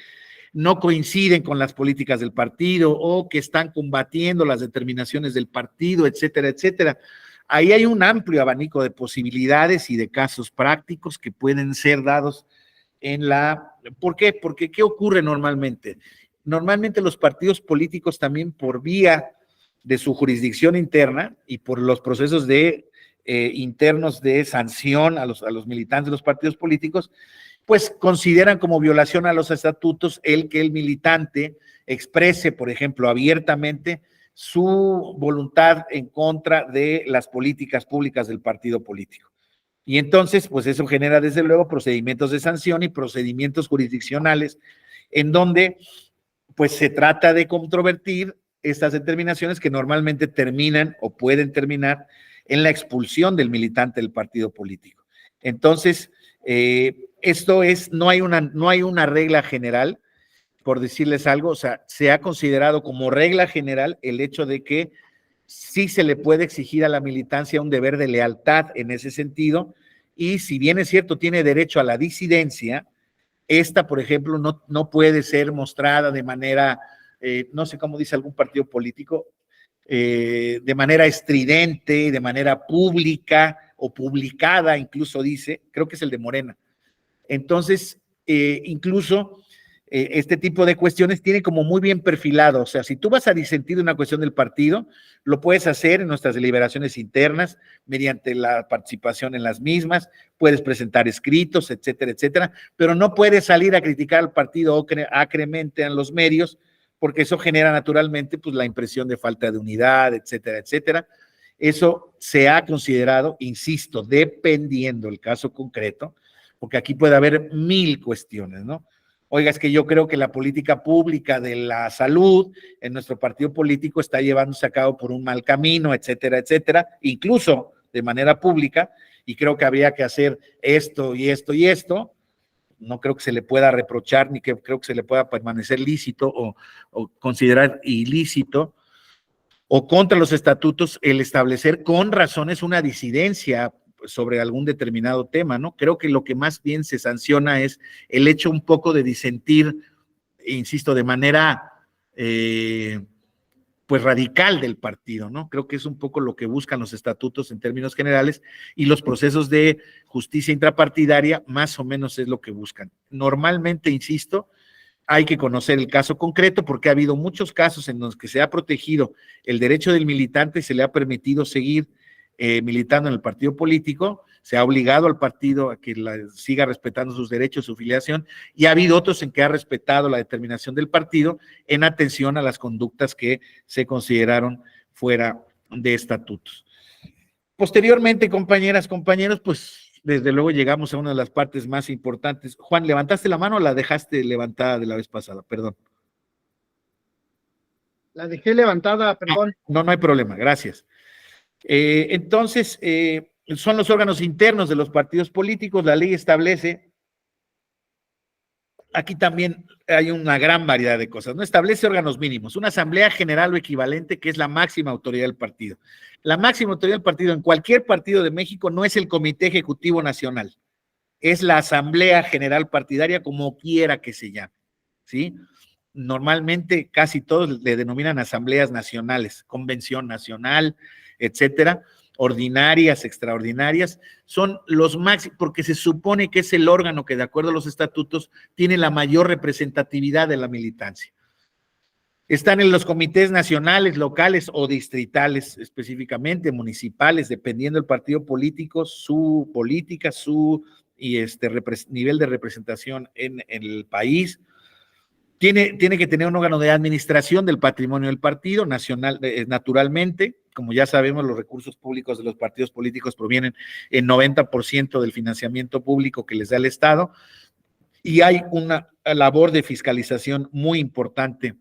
no coinciden con las políticas del partido o que están combatiendo las determinaciones del partido, etcétera, etcétera? Ahí hay un amplio abanico de posibilidades y de casos prácticos que pueden ser dados en la... ¿Por qué? Porque ¿qué ocurre normalmente? Normalmente los partidos políticos también por vía de su jurisdicción interna y por los procesos de internos de sanción a los militantes de los partidos políticos, pues consideran como violación a los estatutos el que el militante exprese, por ejemplo, abiertamente su voluntad en contra de las políticas públicas del partido político. Y entonces, pues eso genera desde luego procedimientos de sanción y procedimientos jurisdiccionales en donde pues se trata de controvertir estas determinaciones que normalmente terminan o pueden terminar en la expulsión del militante del partido político. Entonces, esto es, no hay una regla general, por decirles algo, o sea, se ha considerado como regla general el hecho de que sí se le puede exigir a la militancia un deber de lealtad en ese sentido, y si bien es cierto, tiene derecho a la disidencia, esta, por ejemplo, no puede ser mostrada de manera, no sé cómo dice algún partido político, de manera estridente, de manera pública o publicada, incluso dice, creo que es el de Morena. Entonces, incluso este tipo de cuestiones tiene como muy bien perfilado, o sea, si tú vas a disentir de una cuestión del partido, lo puedes hacer en nuestras deliberaciones internas, mediante la participación en las mismas, puedes presentar escritos, etcétera, etcétera, pero no puedes salir a criticar al partido acremente en los medios, porque eso genera naturalmente pues la impresión de falta de unidad, etcétera, etcétera. Eso se ha considerado, insisto, dependiendo el caso concreto, porque aquí puede haber 1000 cuestiones, ¿no? Oiga, es que yo creo que la política pública de la salud en nuestro partido político está llevándose a cabo por un mal camino, etcétera, etcétera, incluso de manera pública, y creo que habría que hacer esto y esto y esto. No creo que se le pueda reprochar, ni que creo que se le pueda permanecer lícito o considerar ilícito o contra los estatutos el establecer con razones una disidencia sobre algún determinado tema, ¿no? Creo que lo que más bien se sanciona es el hecho un poco de disentir, insisto, de manera pues radical del partido, ¿no? Creo que es un poco lo que buscan los estatutos en términos generales y los procesos de justicia intrapartidaria más o menos es lo que buscan. Normalmente, insisto, hay que conocer el caso concreto porque ha habido muchos casos en los que se ha protegido el derecho del militante y se le ha permitido seguir militando en el partido político, se ha obligado al partido a que siga respetando sus derechos, su filiación, y ha habido otros en que ha respetado la determinación del partido en atención a las conductas que se consideraron fuera de estatutos. Posteriormente, compañeras, compañeros, pues desde luego llegamos a una de las partes más importantes. Juan, ¿levantaste la mano o la dejaste levantada de la vez pasada? Perdón. La dejé levantada, perdón. No hay problema, gracias. Entonces, son los órganos internos de los partidos políticos, la ley establece, aquí también hay una gran variedad de cosas, ¿no? Establece órganos mínimos, una asamblea general o equivalente que es la máxima autoridad del partido. La máxima autoridad del partido en cualquier partido de México no es el Comité Ejecutivo Nacional, es la Asamblea General Partidaria como quiera que se llame, ¿sí? Normalmente casi todos le denominan asambleas nacionales, convención nacional, etcétera, ordinarias, extraordinarias, son los máximos, porque se supone que es el órgano que de acuerdo a los estatutos tiene la mayor representatividad de la militancia. Están en los comités nacionales, locales o distritales, específicamente municipales, dependiendo del partido político, su política, su nivel de representación en el país. Tiene que tener un órgano de administración del patrimonio del partido nacional, naturalmente. Como ya sabemos, los recursos públicos de los partidos políticos provienen en 90% del financiamiento público que les da el Estado, y hay una labor de fiscalización muy importante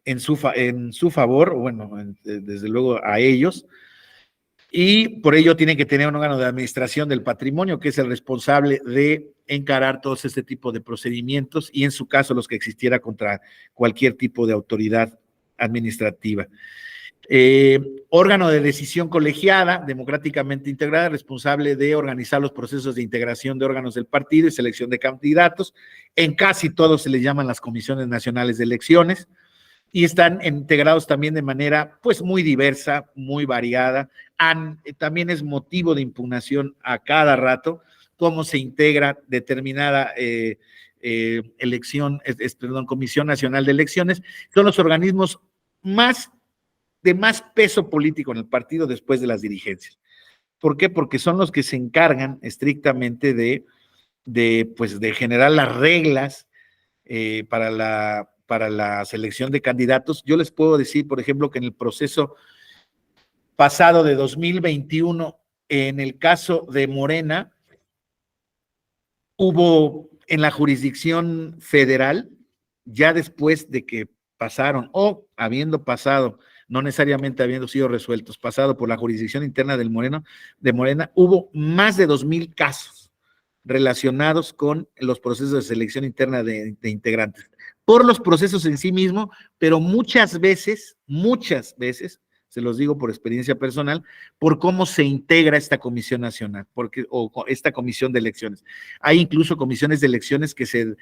en su favor, bueno, desde luego a ellos. y por ello tienen que tener un órgano de administración del patrimonio que es el responsable de encarar todos este tipo de procedimientos y en su caso los que existiera contra cualquier tipo de autoridad administrativa. Órgano de decisión colegiada, democráticamente integrada, responsable de organizar los procesos de integración de órganos del partido y selección de candidatos. En casi todos se les llaman las comisiones nacionales de elecciones y están integrados también de manera pues muy diversa, muy variada. También es motivo de impugnación a cada rato cómo se integra determinada Comisión Nacional de Elecciones. Son los organismos de más peso político en el partido después de las dirigencias. ¿Por qué? Porque son los que se encargan estrictamente de generar las reglas para la selección de candidatos. Yo les puedo decir, por ejemplo, que en el proceso pasado de 2021, en el caso de Morena, hubo en la jurisdicción federal, ya después de que pasaron o habiendo pasado, no necesariamente habiendo sido resueltos, pasado por la jurisdicción interna de Morena, hubo más de 2,000 casos relacionados con los procesos de selección interna de integrantes, por los procesos en sí mismo, pero muchas veces, se los digo por experiencia personal, por cómo se integra esta comisión nacional, o esta comisión de elecciones. Hay incluso comisiones de elecciones que se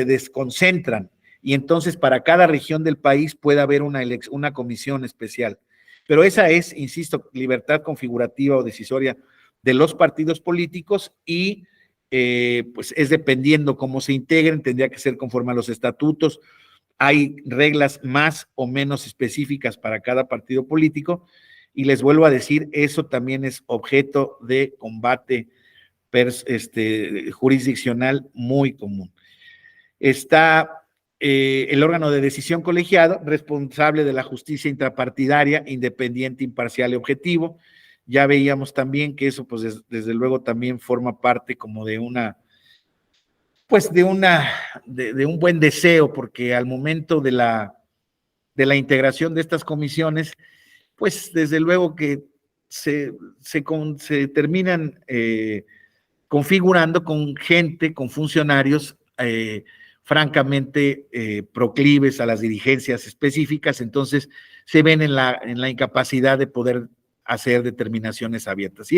desconcentran, y entonces para cada región del país puede haber una comisión especial. Pero esa es, insisto, libertad configurativa o decisoria de los partidos políticos y pues es dependiendo cómo se integren, tendría que ser conforme a los estatutos. Hay reglas más o menos específicas para cada partido político y les vuelvo a decir, eso también es objeto de combate jurisdiccional muy común. Está el órgano de decisión colegiado, responsable de la justicia intrapartidaria, independiente, imparcial y objetivo. Ya veíamos también que eso, pues desde luego también forma parte como de un buen deseo, porque al momento de la integración de estas comisiones, pues desde luego que se terminan configurando con gente, con funcionarios francamente proclives a las dirigencias específicas, entonces se ven en la incapacidad de poder hacer determinaciones abiertas. Y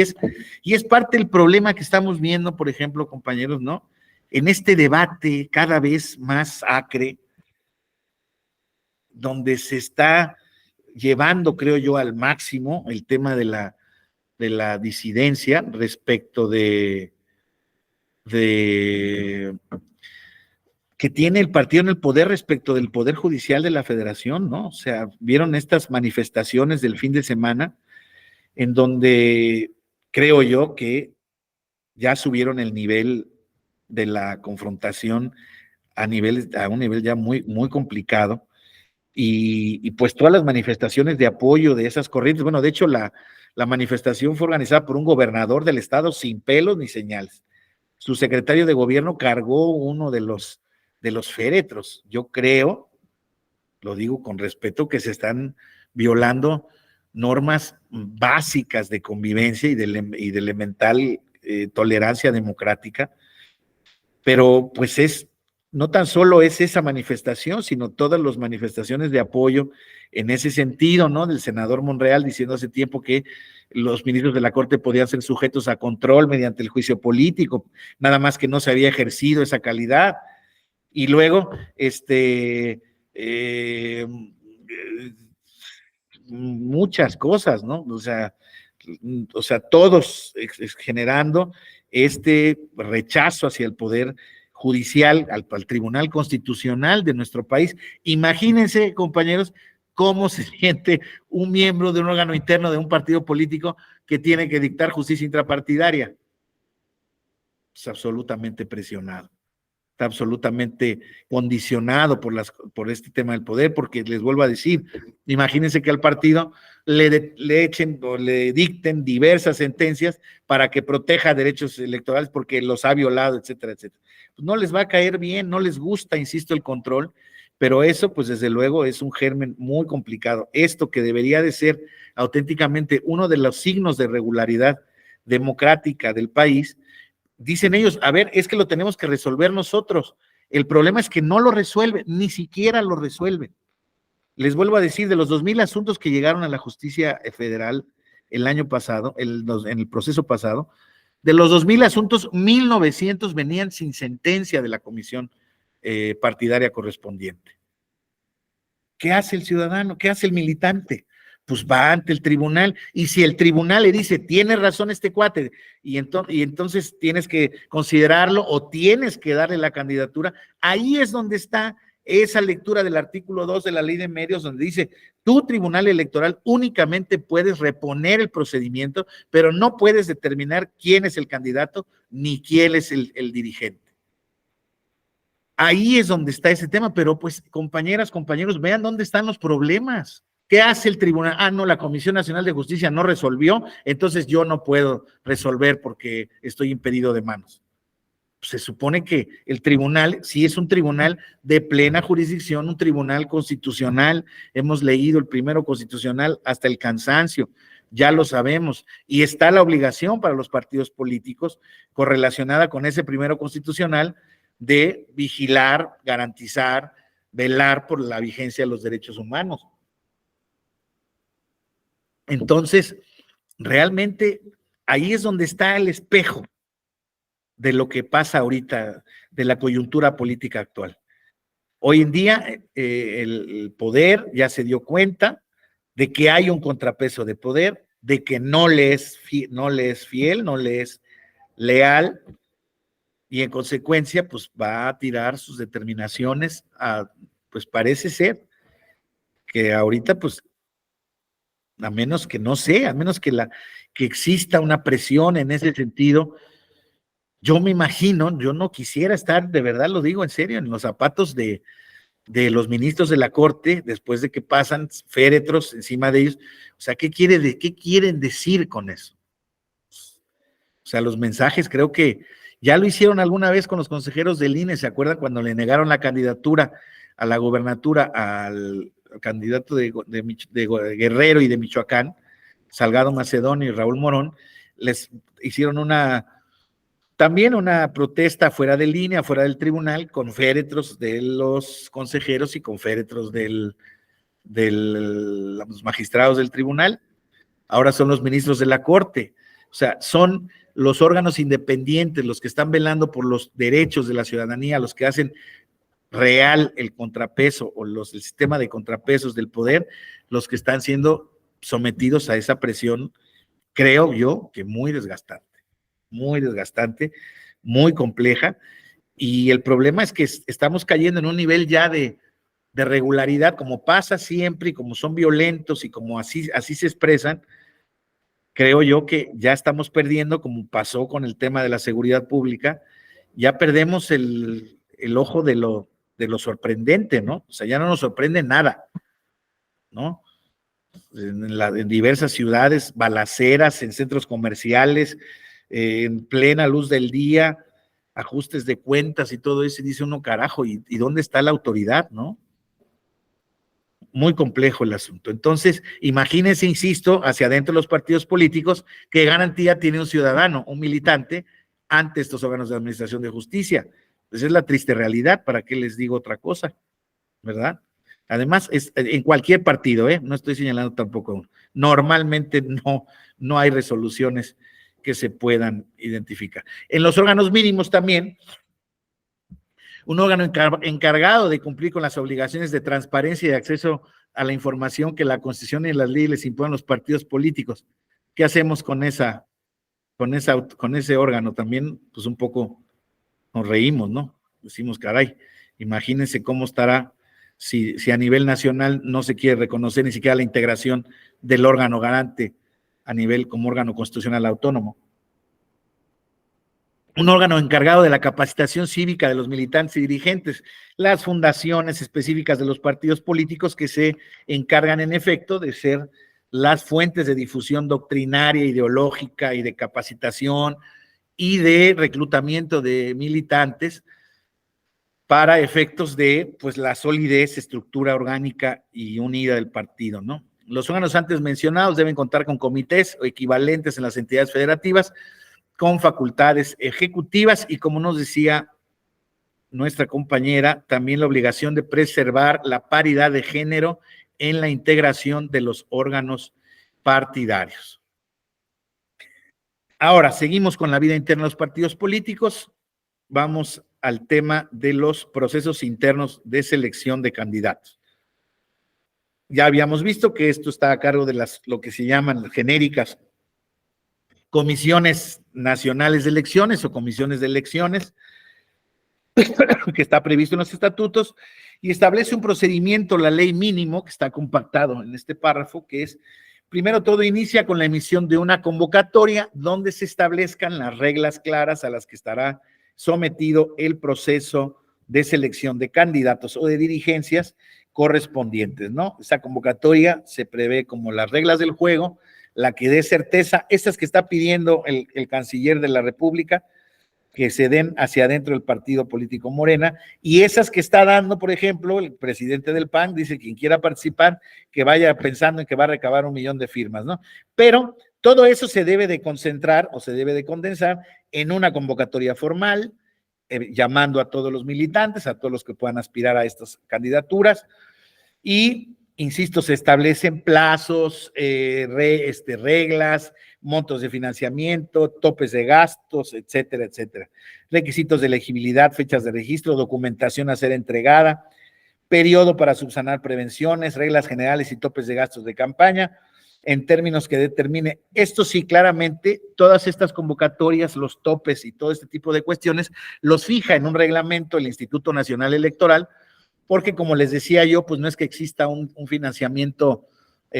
es parte del problema que estamos viendo, por ejemplo, compañeros, ¿no? En este debate cada vez más acre, donde se está llevando, creo yo, al máximo el tema de la disidencia respecto de que tiene el partido en el poder respecto del Poder Judicial de la Federación, ¿no? O sea, vieron estas manifestaciones del fin de semana en donde creo yo que ya subieron el nivel de la confrontación a un nivel ya muy, muy complicado y pues todas las manifestaciones de apoyo de esas corrientes, bueno, de hecho la manifestación fue organizada por un gobernador del estado sin pelos ni señales. Su secretario de gobierno cargó uno de los féretros. Yo creo, lo digo con respeto, que se están violando normas básicas de convivencia y de elemental tolerancia democrática, pero pues no tan solo es esa manifestación, sino todas las manifestaciones de apoyo en ese sentido, ¿no? Del senador Monreal diciendo hace tiempo que los ministros de la Corte podían ser sujetos a control mediante el juicio político, nada más que no se había ejercido esa calidad. Y luego, muchas cosas, ¿no? O sea, todos generando este rechazo hacia el poder judicial, al Tribunal Constitucional de nuestro país. Imagínense, compañeros, cómo se siente un miembro de un órgano interno de un partido político que tiene que dictar justicia intrapartidaria. Es absolutamente presionado. Está absolutamente condicionado por este tema del poder, porque les vuelvo a decir, imagínense que al partido le echen o le dicten diversas sentencias para que proteja derechos electorales porque los ha violado, etcétera, etcétera. Pues no les va a caer bien, no les gusta, insisto, el control, pero eso pues desde luego es un germen muy complicado. Esto que debería de ser auténticamente uno de los signos de regularidad democrática del país, dicen ellos, a ver, es que lo tenemos que resolver nosotros. El problema es que no lo resuelven, ni siquiera lo resuelven. Les vuelvo a decir, de los 2,000 asuntos que llegaron a la justicia federal el año pasado, en el proceso pasado, de los 2,000 asuntos, 1,900 venían sin sentencia de la comisión partidaria correspondiente. ¿Qué hace el ciudadano? ¿Qué hace el militante? Pues va ante el tribunal, y si el tribunal le dice, tiene razón este cuate, y entonces tienes que considerarlo o tienes que darle la candidatura, ahí es donde está esa lectura del artículo 2 de la Ley de Medios, donde dice, tu tribunal electoral únicamente puedes reponer el procedimiento, pero no puedes determinar quién es el candidato ni quién es el dirigente. Ahí es donde está ese tema, pero pues compañeras, compañeros, vean dónde están los problemas. ¿Qué hace el tribunal? Ah, no, la Comisión Nacional de Justicia no resolvió, entonces yo no puedo resolver porque estoy impedido de manos. Se supone que el tribunal, sí es un tribunal de plena jurisdicción, un tribunal constitucional, hemos leído el primero constitucional hasta el cansancio, ya lo sabemos, y está la obligación para los partidos políticos correlacionada con ese primero constitucional de vigilar, garantizar, velar por la vigencia de los derechos humanos. Entonces, realmente ahí es donde está el espejo de lo que pasa ahorita, de la coyuntura política actual. Hoy en día el poder ya se dio cuenta de que hay un contrapeso de poder, de que no le es fiel, no le es leal, y en consecuencia pues va a tirar sus determinaciones pues parece ser que ahorita pues a menos que no sé, a menos que exista una presión en ese sentido. Yo me imagino, yo no quisiera estar, de verdad lo digo en serio, en los zapatos de los ministros de la Corte, después de que pasan féretros encima de ellos. O sea, ¿qué quieren decir con eso? O sea, los mensajes creo que ya lo hicieron alguna vez con los consejeros del INE, ¿se acuerdan cuando le negaron la candidatura a la gobernatura al candidato de Guerrero y de Michoacán, Salgado Macedonio y Raúl Morón? Les hicieron también una protesta fuera de línea, fuera del tribunal, con féretros de los consejeros y con féretros de los magistrados del tribunal. Ahora son los ministros de la Corte. O sea, son los órganos independientes, los que están velando por los derechos de la ciudadanía, los que hacen real el contrapeso o el sistema de contrapesos del poder, los que están siendo sometidos a esa presión, creo yo, que muy desgastante, muy compleja, y el problema es que estamos cayendo en un nivel ya de regularidad, como pasa siempre, y como son violentos, y como así se expresan. Creo yo que ya estamos perdiendo, como pasó con el tema de la seguridad pública, ya perdemos el ojo de lo sorprendente, ¿no? O sea, ya no nos sorprende nada, ¿no? En diversas ciudades, balaceras en centros comerciales, en plena luz del día, ajustes de cuentas y todo eso, y dice uno, carajo, ¿y dónde está la autoridad, no? Muy complejo el asunto. Entonces, imagínense, insisto, hacia adentro de los partidos políticos, qué garantía tiene un ciudadano, un militante, ante estos órganos de administración de justicia. Esa es la triste realidad, ¿para qué les digo otra cosa? ¿Verdad? Además, es en cualquier partido, no estoy señalando tampoco, normalmente no hay resoluciones que se puedan identificar. En los órganos mínimos también, un órgano encargado de cumplir con las obligaciones de transparencia y de acceso a la información que la Constitución y las leyes les imponen a los partidos políticos. ¿Qué hacemos con ese órgano? También, pues un poco nos reímos, ¿no? Decimos, caray, imagínense cómo estará si a nivel nacional no se quiere reconocer ni siquiera la integración del órgano garante a nivel como órgano constitucional autónomo. Un órgano encargado de la capacitación cívica de los militantes y dirigentes, las fundaciones específicas de los partidos políticos que se encargan en efecto de ser las fuentes de difusión doctrinaria, ideológica y de capacitación y de reclutamiento de militantes para efectos de, pues, la solidez, estructura orgánica y unida del partido, ¿no? Los órganos antes mencionados deben contar con comités o equivalentes en las entidades federativas, con facultades ejecutivas y, como nos decía nuestra compañera, también la obligación de preservar la paridad de género en la integración de los órganos partidarios. Ahora, seguimos con la vida interna de los partidos políticos. Vamos al tema de los procesos internos de selección de candidatos. Ya habíamos visto que esto está a cargo de lo que se llaman genéricas comisiones nacionales de elecciones o comisiones de elecciones, que está previsto en los estatutos, y establece un procedimiento, la ley mínimo, que está compactado en este párrafo, que es, primero todo inicia con la emisión de una convocatoria donde se establezcan las reglas claras a las que estará sometido el proceso de selección de candidatos o de dirigencias correspondientes, ¿no? Esa convocatoria se prevé como las reglas del juego, la que dé certeza, estas que está pidiendo el canciller de la República, que se den hacia adentro del partido político Morena, y esas que está dando, por ejemplo, el presidente del PAN, dice quien quiera participar, que vaya pensando en que va a recabar 1 millón de firmas, ¿no? Pero todo eso se debe de concentrar o se debe de condensar en una convocatoria formal, llamando a todos los militantes, a todos los que puedan aspirar a estas candidaturas, y, insisto, se establecen plazos, reglas, montos de financiamiento, topes de gastos, etcétera, etcétera. Requisitos de elegibilidad, fechas de registro, documentación a ser entregada, periodo para subsanar prevenciones, reglas generales y topes de gastos de campaña, en términos que determine. Esto sí, claramente, todas estas convocatorias, los topes y todo este tipo de cuestiones, los fija en un reglamento el Instituto Nacional Electoral, porque, como les decía yo, pues no es que exista un financiamiento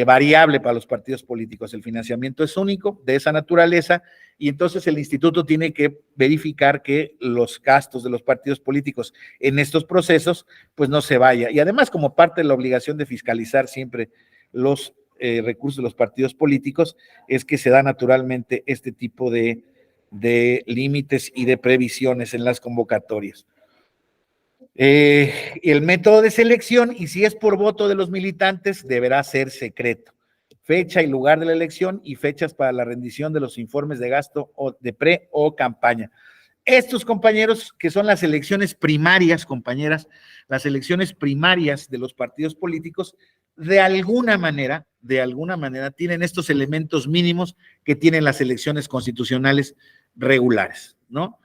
variable para los partidos políticos, el financiamiento es único, de esa naturaleza, y entonces el instituto tiene que verificar que los gastos de los partidos políticos en estos procesos, pues no se vaya. Y además, como parte de la obligación de fiscalizar siempre los recursos de los partidos políticos, es que se da naturalmente este tipo de límites y de previsiones en las convocatorias. El método de selección, y si es por voto de los militantes, deberá ser secreto. Fecha y lugar de la elección y fechas para la rendición de los informes de gasto o de pre o campaña. Estos, compañeros, que son las elecciones primarias, compañeras, las elecciones primarias de los partidos políticos, de alguna manera, tienen estos elementos mínimos que tienen las elecciones constitucionales regulares, ¿no?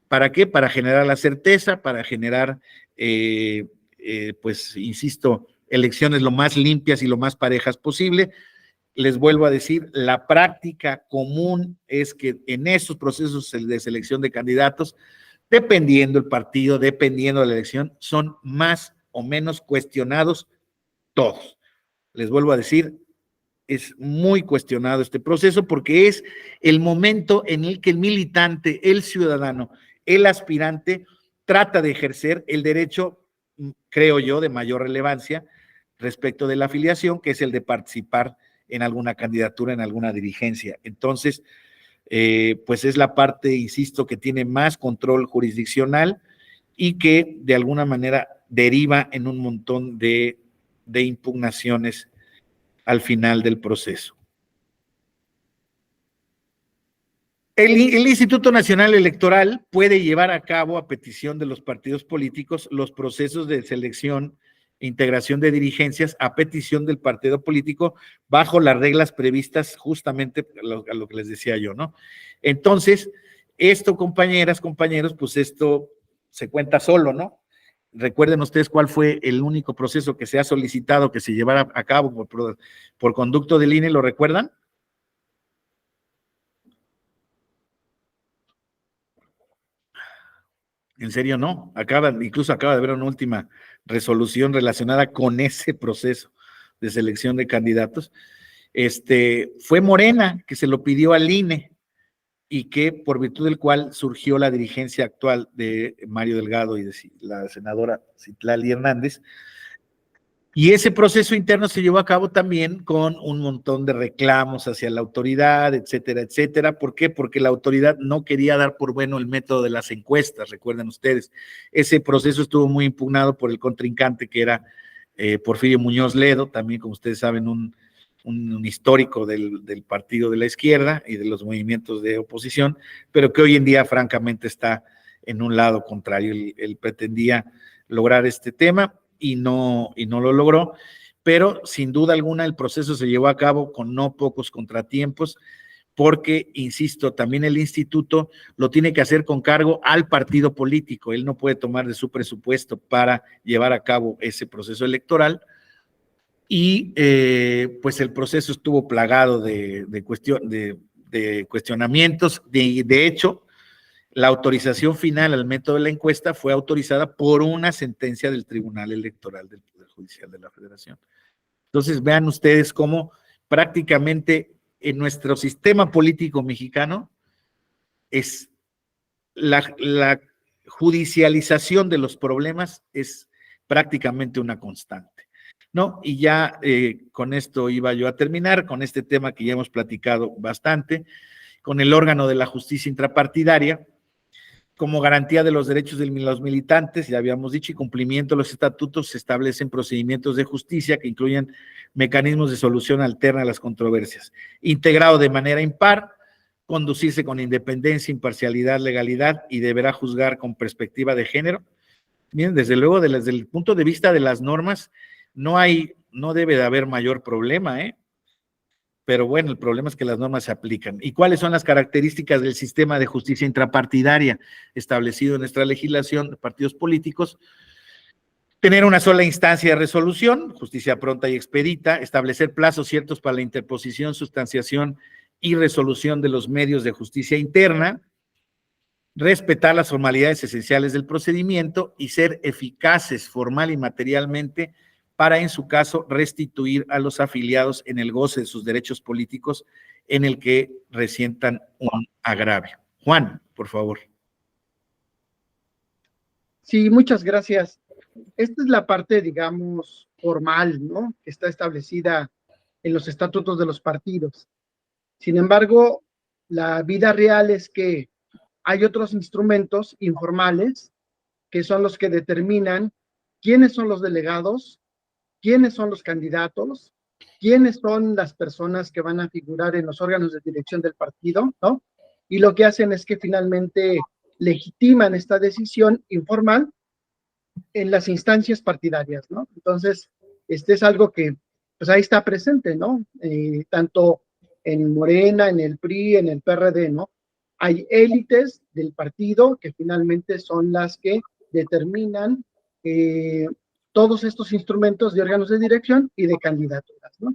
¿Para qué? Para generar la certeza, para generar, pues, insisto, elecciones lo más limpias y lo más parejas posible. Les vuelvo a decir, la práctica común es que en estos procesos de selección de candidatos, dependiendo el partido, dependiendo de la elección, son más o menos cuestionados todos. Les vuelvo a decir, es muy cuestionado este proceso porque es el momento en el que el militante, el ciudadano, el aspirante trata de ejercer el derecho, creo yo, de mayor relevancia respecto de la afiliación, que es el de participar en alguna candidatura, en alguna dirigencia. Entonces, pues es la parte, insisto, que tiene más control jurisdiccional y que de alguna manera deriva en un montón de impugnaciones al final del proceso. El Instituto Nacional Electoral puede llevar a cabo, a petición de los partidos políticos, los procesos de selección e integración de dirigencias a petición del partido político bajo las reglas previstas justamente a lo que les decía yo, ¿no? Entonces, esto, compañeras, compañeros, pues esto se cuenta solo, ¿no? Recuerden ustedes cuál fue el único proceso que se ha solicitado que se llevara a cabo por conducto del INE, ¿lo recuerdan? En serio, no. Incluso acaba de haber una última resolución relacionada con ese proceso de selección de candidatos. Fue Morena que se lo pidió al INE y que por virtud del cual surgió la dirigencia actual de Mario Delgado y de la senadora Citlali Hernández, Y ese proceso interno se llevó a cabo también con un montón de reclamos hacia la autoridad, etcétera, etcétera. ¿Por qué? Porque la autoridad no quería dar por bueno el método de las encuestas, recuerden ustedes. Ese proceso estuvo muy impugnado por el contrincante que era Porfirio Muñoz Ledo, también, como ustedes saben, un histórico del partido de la izquierda y de los movimientos de oposición, pero que hoy en día francamente está en un lado contrario. Él pretendía lograr este tema y no lo logró, pero sin duda alguna el proceso se llevó a cabo con no pocos contratiempos, porque, insisto, también el instituto lo tiene que hacer con cargo al partido político. Él no puede tomar de su presupuesto para llevar a cabo ese proceso electoral. Y pues el proceso estuvo plagado de cuestionamientos. De hecho, la autorización final al método de la encuesta fue autorizada por una sentencia del Tribunal Electoral del Poder Judicial de la Federación. Entonces, vean ustedes cómo prácticamente en nuestro sistema político mexicano es la judicialización de los problemas es prácticamente una constante, ¿no? Y ya con esto iba yo a terminar, con este tema que ya hemos platicado bastante, con el órgano de la justicia intrapartidaria, como garantía de los derechos de los militantes, ya habíamos dicho, y cumplimiento de los estatutos, se establecen procedimientos de justicia que incluyen mecanismos de solución alterna a las controversias, integrado de manera impar, conducirse con independencia, imparcialidad, legalidad y deberá juzgar con perspectiva de género. Miren, desde luego, desde el punto de vista de las normas, no debe de haber mayor problema, pero bueno, el problema es que las normas se aplican. ¿Y cuáles son las características del sistema de justicia intrapartidaria establecido en nuestra legislación de partidos políticos? Tener una sola instancia de resolución, justicia pronta y expedita, establecer plazos ciertos para la interposición, sustanciación y resolución de los medios de justicia interna, respetar las formalidades esenciales del procedimiento y ser eficaces formal y materialmente para, en su caso, restituir a los afiliados en el goce de sus derechos políticos en el que resientan un agravio. Juan, por favor. Sí, muchas gracias. Esta es la parte, digamos, formal, ¿no? Que está establecida en los estatutos de los partidos. Sin embargo, la vida real es que hay otros instrumentos informales que son los que determinan quiénes son los delegados, quiénes son los candidatos, quiénes son las personas que van a figurar en los órganos de dirección del partido, ¿no? Y lo que hacen es que finalmente legitiman esta decisión informal en las instancias partidarias, ¿no? Entonces, este es algo que, pues ahí está presente, ¿no? Tanto en Morena, en el PRI, en el PRD, ¿no? Hay élites del partido que finalmente son las que determinan todos estos instrumentos de órganos de dirección y de candidaturas, ¿no?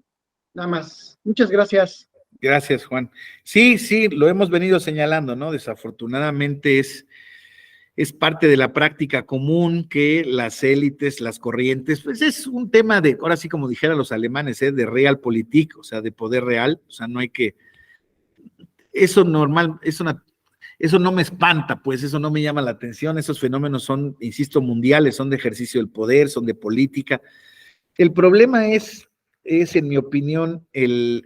Nada más. Muchas gracias. Gracias, Juan. Sí, lo hemos venido señalando, ¿no? Desafortunadamente es parte de la práctica común que las élites, las corrientes, pues es un tema de, ahora sí como dijeran los alemanes, de realpolitik, o sea, de poder real, o sea, no hay que, eso normal, eso no me espanta, pues eso no me llama la atención, esos fenómenos son, insisto, mundiales, son de ejercicio del poder, son de política. El problema es en mi opinión, el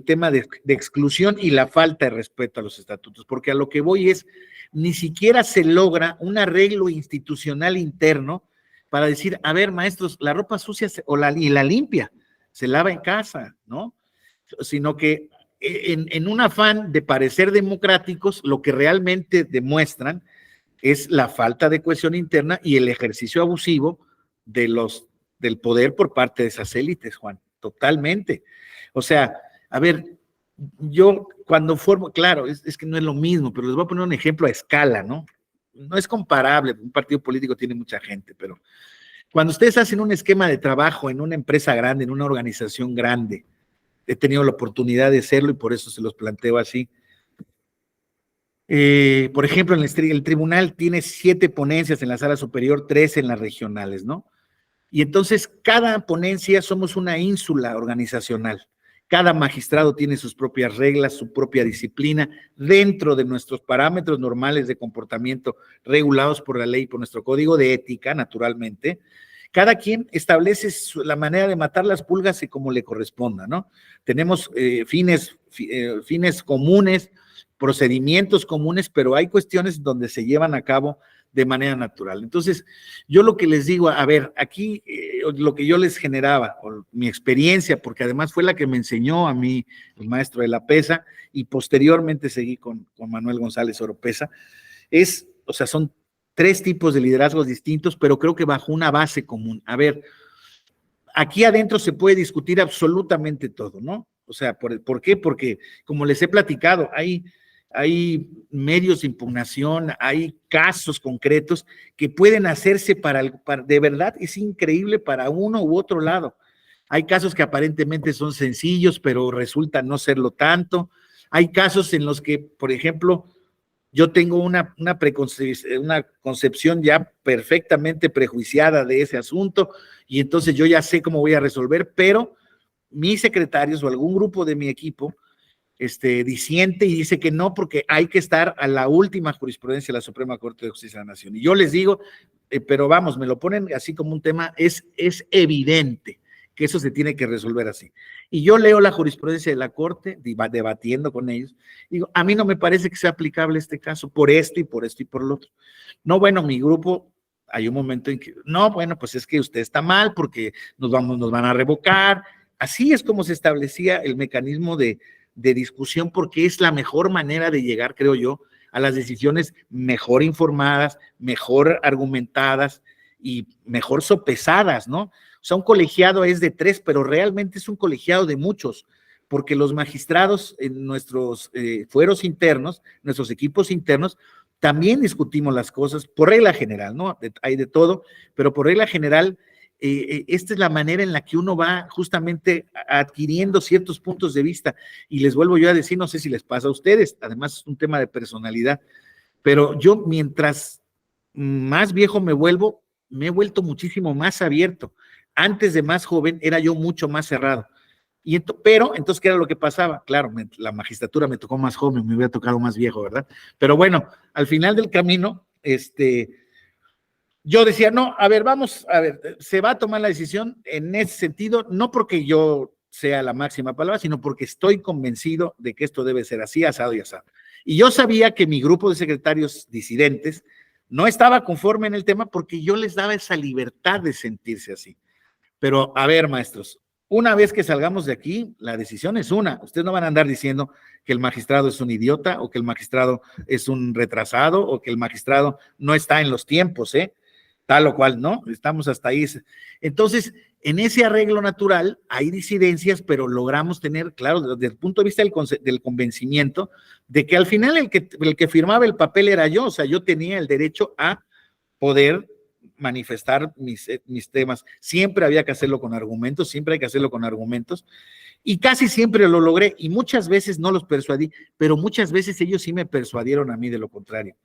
tema de exclusión y la falta de respeto a los estatutos, porque a lo que voy es, ni siquiera se logra un arreglo institucional interno para decir, a ver, maestros, la ropa sucia y la limpia, se lava en casa, ¿no? Sino que en un afán de parecer democráticos, lo que realmente demuestran es la falta de cohesión interna y el ejercicio abusivo del poder por parte de esas élites, Juan, totalmente. O sea, a ver, yo cuando formo, claro, es que no es lo mismo, pero les voy a poner un ejemplo a escala, ¿no? No es comparable, un partido político tiene mucha gente, pero cuando ustedes hacen un esquema de trabajo en una empresa grande, en una organización grande, he tenido la oportunidad de hacerlo y por eso se los planteo así. Por ejemplo, el tribunal tiene 7 ponencias en la sala superior, 3 en las regionales, ¿no? Y entonces cada ponencia somos una ínsula organizacional. Cada magistrado tiene sus propias reglas, su propia disciplina, dentro de nuestros parámetros normales de comportamiento regulados por la ley, por nuestro código de ética, naturalmente. cada quien establece la manera de matar las pulgas y como le corresponda, ¿no? Tenemos fines comunes, procedimientos comunes, pero hay cuestiones donde se llevan a cabo de manera natural. Entonces, yo lo que les digo, a ver, aquí lo que yo les generaba, o mi experiencia, porque además fue la que me enseñó a mí el maestro de la PESA, y posteriormente seguí con Manuel González Oropesa, o sea, son 3 tipos de liderazgos distintos, pero creo que bajo una base común. A ver, aquí adentro se puede discutir absolutamente todo, ¿no? O sea, ¿por qué? Porque, como les he platicado, hay medios de impugnación, hay casos concretos que pueden hacerse de verdad, es increíble para uno u otro lado. Hay casos que aparentemente son sencillos, pero resultan no serlo tanto. Hay casos en los que, por ejemplo, yo tengo una concepción ya perfectamente prejuiciada de ese asunto, y entonces yo ya sé cómo voy a resolver, pero mis secretarios o algún grupo de mi equipo disiente y dice que no, porque hay que estar a la última jurisprudencia de la Suprema Corte de Justicia de la Nación. Y yo les digo, pero vamos, me lo ponen así como un tema, es evidente que eso se tiene que resolver así. Y yo leo la jurisprudencia de la Corte, debatiendo con ellos, digo, a mí no me parece que sea aplicable este caso, por esto y por esto y por lo otro. No, bueno, mi grupo, hay un momento en que, no, bueno, pues es que usted está mal porque nos van a revocar. Así es como se establecía el mecanismo de discusión, porque es la mejor manera de llegar, creo yo, a las decisiones mejor informadas, mejor argumentadas y mejor sopesadas, ¿no? O sea, un colegiado es de 3, pero realmente es un colegiado de muchos, porque los magistrados en nuestros fueros internos, nuestros equipos internos, también discutimos las cosas por regla general, ¿no? Hay de todo, pero por regla general, esta es la manera en la que uno va justamente adquiriendo ciertos puntos de vista, y les vuelvo yo a decir, no sé si les pasa a ustedes, además es un tema de personalidad, pero yo mientras más viejo me he vuelto muchísimo más abierto. Antes de más joven era yo mucho más cerrado. Pero entonces, ¿qué era lo que pasaba? Claro, la magistratura me tocó más joven, me hubiera tocado más viejo, ¿verdad? Pero bueno, al final del camino, yo decía, no, a ver, se va a tomar la decisión en ese sentido, no porque yo sea la máxima palabra, sino porque estoy convencido de que esto debe ser así, asado y asado. Y yo sabía que mi grupo de secretarios disidentes no estaba conforme en el tema, porque yo les daba esa libertad de sentirse así. Pero, a ver, maestros, una vez que salgamos de aquí, la decisión es una. Ustedes no van a andar diciendo que el magistrado es un idiota, o que el magistrado es un retrasado, o que el magistrado no está en los tiempos, tal o cual, ¿no? Estamos hasta ahí. Entonces, en ese arreglo natural hay disidencias, pero logramos tener, claro, desde el punto de vista del convencimiento, de que al final el que firmaba el papel era yo. O sea, yo tenía el derecho a poder manifestar mis temas. Siempre había que hacerlo con argumentos, siempre hay que hacerlo con argumentos, y casi siempre lo logré, y muchas veces no los persuadí, pero muchas veces ellos sí me persuadieron a mí de lo contrario.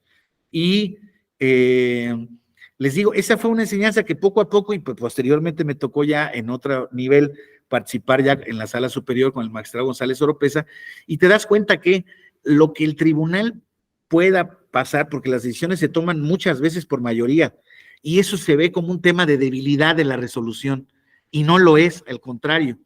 Y les digo, esa fue una enseñanza que poco a poco, y posteriormente me tocó ya en otro nivel participar ya en la sala superior con el magistrado González Oropesa, y te das cuenta que lo que el tribunal pueda pasar, porque las decisiones se toman muchas veces por mayoría, y eso se ve como un tema de debilidad de la resolución, y no lo es, al contrario,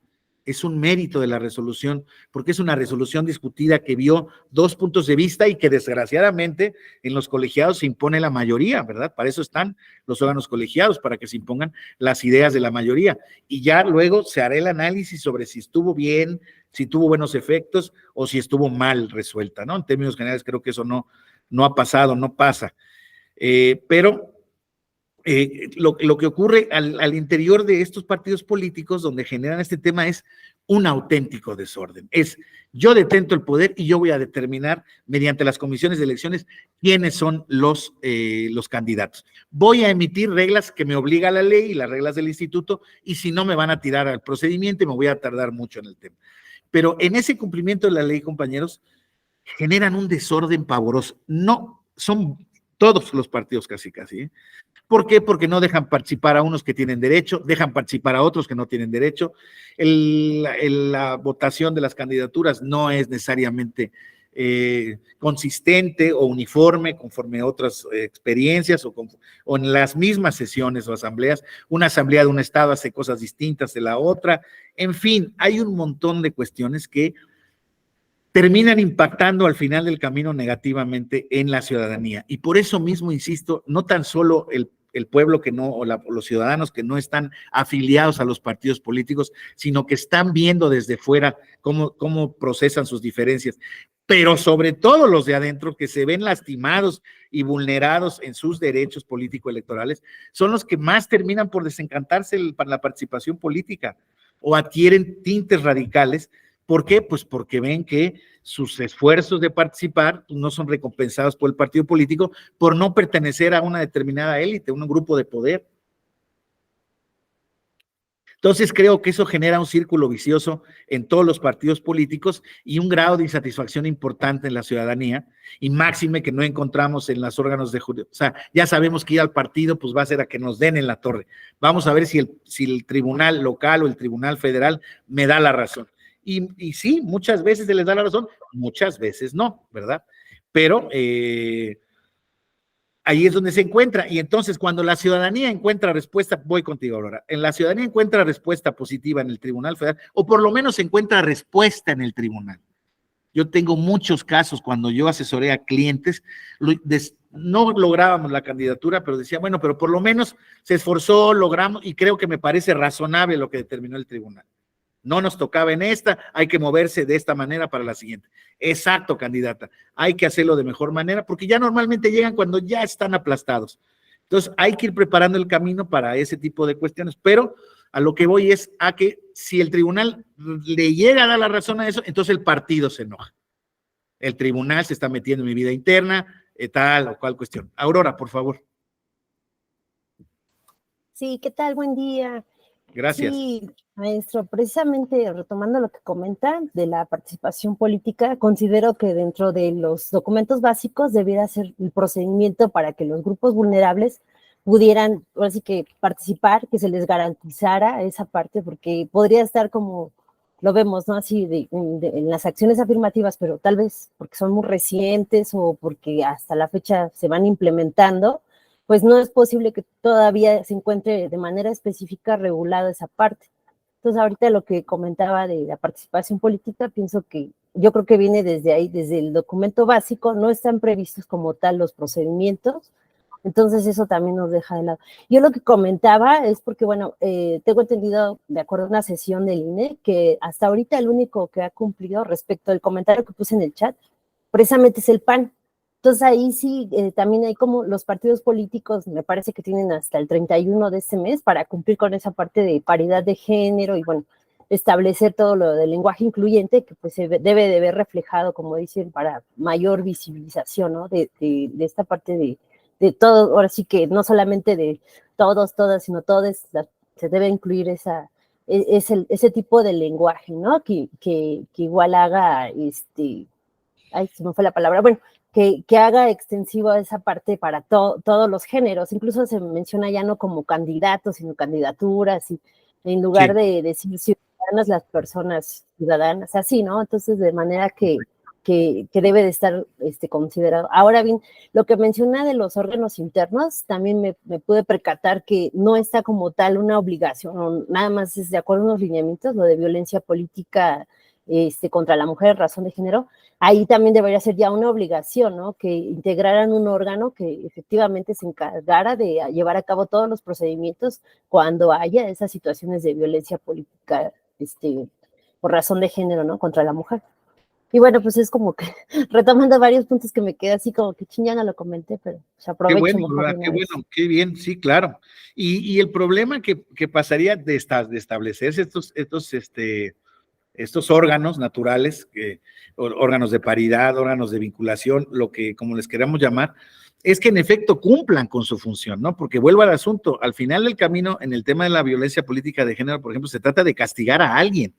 es un mérito de la resolución, porque es una resolución discutida que vio 2 puntos de vista, y que desgraciadamente en los colegiados se impone la mayoría, ¿verdad? Para eso están los órganos colegiados, para que se impongan las ideas de la mayoría, y ya luego se hará el análisis sobre si estuvo bien, si tuvo buenos efectos, o si estuvo mal resuelta, ¿no? En términos generales creo que eso no ha pasado, no pasa, pero lo que ocurre al interior de estos partidos políticos donde generan este tema es un auténtico desorden. Yo detento el poder y yo voy a determinar mediante las comisiones de elecciones quiénes son los candidatos. Voy a emitir reglas que me obliga la ley y las reglas del instituto, y si no me van a tirar al procedimiento y me voy a tardar mucho en el tema. Pero en ese cumplimiento de la ley, compañeros, generan un desorden pavoroso. No, son todos los partidos casi, ¿eh? ¿Por qué? Porque no dejan participar a unos que tienen derecho, dejan participar a otros que no tienen derecho. La votación de las candidaturas no es necesariamente consistente o uniforme conforme a otras experiencias o en las mismas sesiones o asambleas. Una asamblea de un estado hace cosas distintas de la otra. En fin, hay un montón de cuestiones que terminan impactando al final del camino negativamente en la ciudadanía. Y por eso mismo, insisto, no tan solo el pueblo que no, o los ciudadanos que no están afiliados a los partidos políticos, sino que están viendo desde fuera cómo procesan sus diferencias, pero sobre todo los de adentro que se ven lastimados y vulnerados en sus derechos político-electorales, son los que más terminan por desencantarse para la participación política o adquieren tintes radicales. ¿Por qué? Pues porque ven que sus esfuerzos de participar no son recompensados por el partido político por no pertenecer a una determinada élite, a un grupo de poder. Entonces creo que eso genera un círculo vicioso en todos los partidos políticos y un grado de insatisfacción importante en la ciudadanía, y máxime que no encontramos en los órganos de justicia. O sea, ya sabemos que ir al partido pues va a ser a que nos den en la torre. Vamos a ver si el tribunal local o el tribunal federal me da la razón. Y sí, muchas veces se les da la razón, muchas veces no, ¿verdad? Pero ahí es donde se encuentra. Y entonces, cuando la ciudadanía encuentra respuesta, voy contigo, Aurora, la ciudadanía encuentra respuesta positiva en el Tribunal Federal, o por lo menos encuentra respuesta en el tribunal. Yo tengo muchos casos cuando yo asesoré a clientes, no lográbamos la candidatura, pero decía, bueno, pero por lo menos se esforzó, logramos, y creo que me parece razonable lo que determinó el tribunal. No nos tocaba en esta, hay que moverse de esta manera para la siguiente. Exacto, candidata, hay que hacerlo de mejor manera, porque ya normalmente llegan cuando ya están aplastados. Entonces, hay que ir preparando el camino para ese tipo de cuestiones, pero a lo que voy es a que si el tribunal le llega a dar la razón a eso, entonces el partido se enoja. El tribunal se está metiendo en mi vida interna, tal o cual cuestión. Aurora, por favor. Sí, ¿qué tal? Buen día. Gracias. Sí, maestro, precisamente retomando lo que comenta de la participación política, considero que dentro de los documentos básicos debiera ser el procedimiento para que los grupos vulnerables pudieran, así que participar, que se les garantizara esa parte, porque podría estar como, lo vemos, ¿no? Así en las acciones afirmativas, pero tal vez porque son muy recientes o porque hasta la fecha se van implementando, pues no es posible que todavía se encuentre de manera específica regulada esa parte. Entonces, ahorita lo que comentaba de la participación política, pienso que yo creo que viene desde ahí, desde el documento básico, no están previstos como tal los procedimientos, entonces eso también nos deja de lado. Yo lo que comentaba es porque, bueno, tengo entendido, de acuerdo a una sesión del INE, que hasta ahorita el único que ha cumplido respecto al comentario que puse en el chat, precisamente es el PAN. Entonces ahí sí, también hay como los partidos políticos, me parece que tienen hasta el 31 de este mes para cumplir con esa parte de paridad de género y bueno, establecer todo lo del lenguaje incluyente que pues se debe de ver reflejado, como dicen, para mayor visibilización, ¿no? De esta parte de todo, ahora sí que no solamente de todos, todas, sino todas, se debe incluir ese tipo de lenguaje, ¿no? Que igual haga, ay, se me fue la palabra, bueno, que haga extensivo esa parte para todos los géneros, incluso se menciona ya no como candidatos, sino candidaturas, y en lugar de decir ciudadanas, las personas ciudadanas, así, ¿no? Entonces, de manera que debe de estar considerado. Ahora bien, lo que menciona de los órganos internos, también me pude percatar que no está como tal una obligación, nada más es de acuerdo a unos lineamientos, lo de violencia política contra la mujer en razón de género, ahí también debería ser ya una obligación, ¿no? Que integraran un órgano que efectivamente se encargara de llevar a cabo todos los procedimientos cuando haya esas situaciones de violencia política por razón de género, ¿no? Contra la mujer. Y bueno, pues es como que retomando varios puntos que me quedé así como que ya no lo comenté, pero se aprovecho. Qué bueno, ¿verdad? Qué bueno, qué bien, sí, claro. Y el problema que pasaría de establecerse estos órganos naturales, órganos de paridad, órganos de vinculación, lo que como les queramos llamar, es que en efecto cumplan con su función, ¿no? Porque vuelvo al asunto, al final del camino, en el tema de la violencia política de género, por ejemplo, se trata de castigar a alguien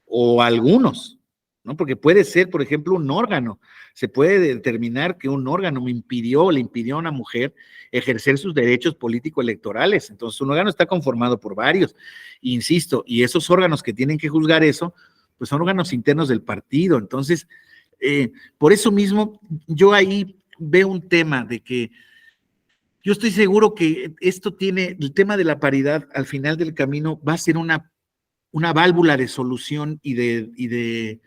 o a algunos, ¿no? Porque puede ser, por ejemplo, un órgano, se puede determinar que un órgano le impidió a una mujer ejercer sus derechos político-electorales, entonces un órgano está conformado por varios, insisto, y esos órganos que tienen que juzgar eso, pues son órganos internos del partido, entonces Por eso mismo, yo ahí veo un tema de que yo estoy seguro que el tema de la paridad al final del camino va a ser una válvula de solución y de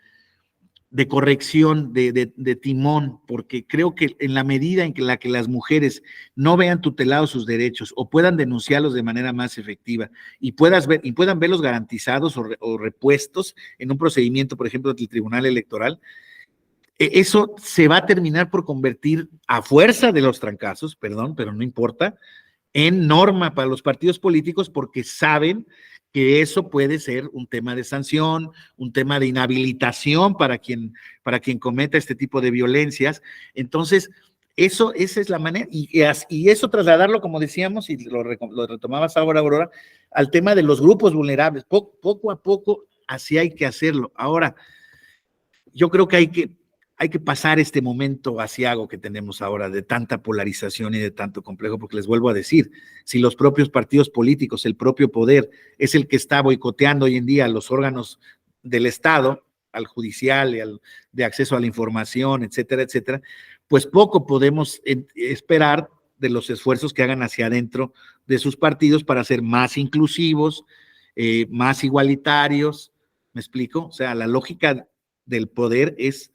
corrección, de timón, porque creo que en la medida en la que las mujeres no vean tutelados sus derechos o puedan denunciarlos de manera más efectiva y puedan verlos garantizados o repuestos en un procedimiento, por ejemplo, del Tribunal Electoral, eso se va a terminar por convertir a fuerza de los trancazos, perdón, pero no importa, en norma para los partidos políticos porque saben que eso puede ser un tema de sanción, un tema de inhabilitación para quien cometa este tipo de violencias. Entonces, esa es la manera, y eso trasladarlo, como decíamos, y lo retomabas ahora, Aurora, al tema de los grupos vulnerables. Poco a poco, así hay que hacerlo. Ahora, yo creo que hay que pasar este momento aciago que tenemos ahora de tanta polarización y de tanto complejo, porque les vuelvo a decir, si los propios partidos políticos, el propio poder, es el que está boicoteando hoy en día a los órganos del Estado, al judicial y al de acceso a la información, etcétera, etcétera, pues poco podemos esperar de los esfuerzos que hagan hacia adentro de sus partidos para ser más inclusivos, más igualitarios. ¿Me explico? O sea, la lógica del poder es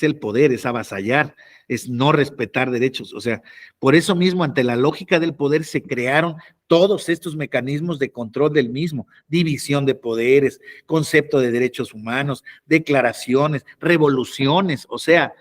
el poder, es avasallar, es no respetar derechos. O sea, por eso mismo, ante la lógica del poder, se crearon todos estos mecanismos de control del mismo, división de poderes, concepto de derechos humanos, declaraciones, revoluciones. O sea,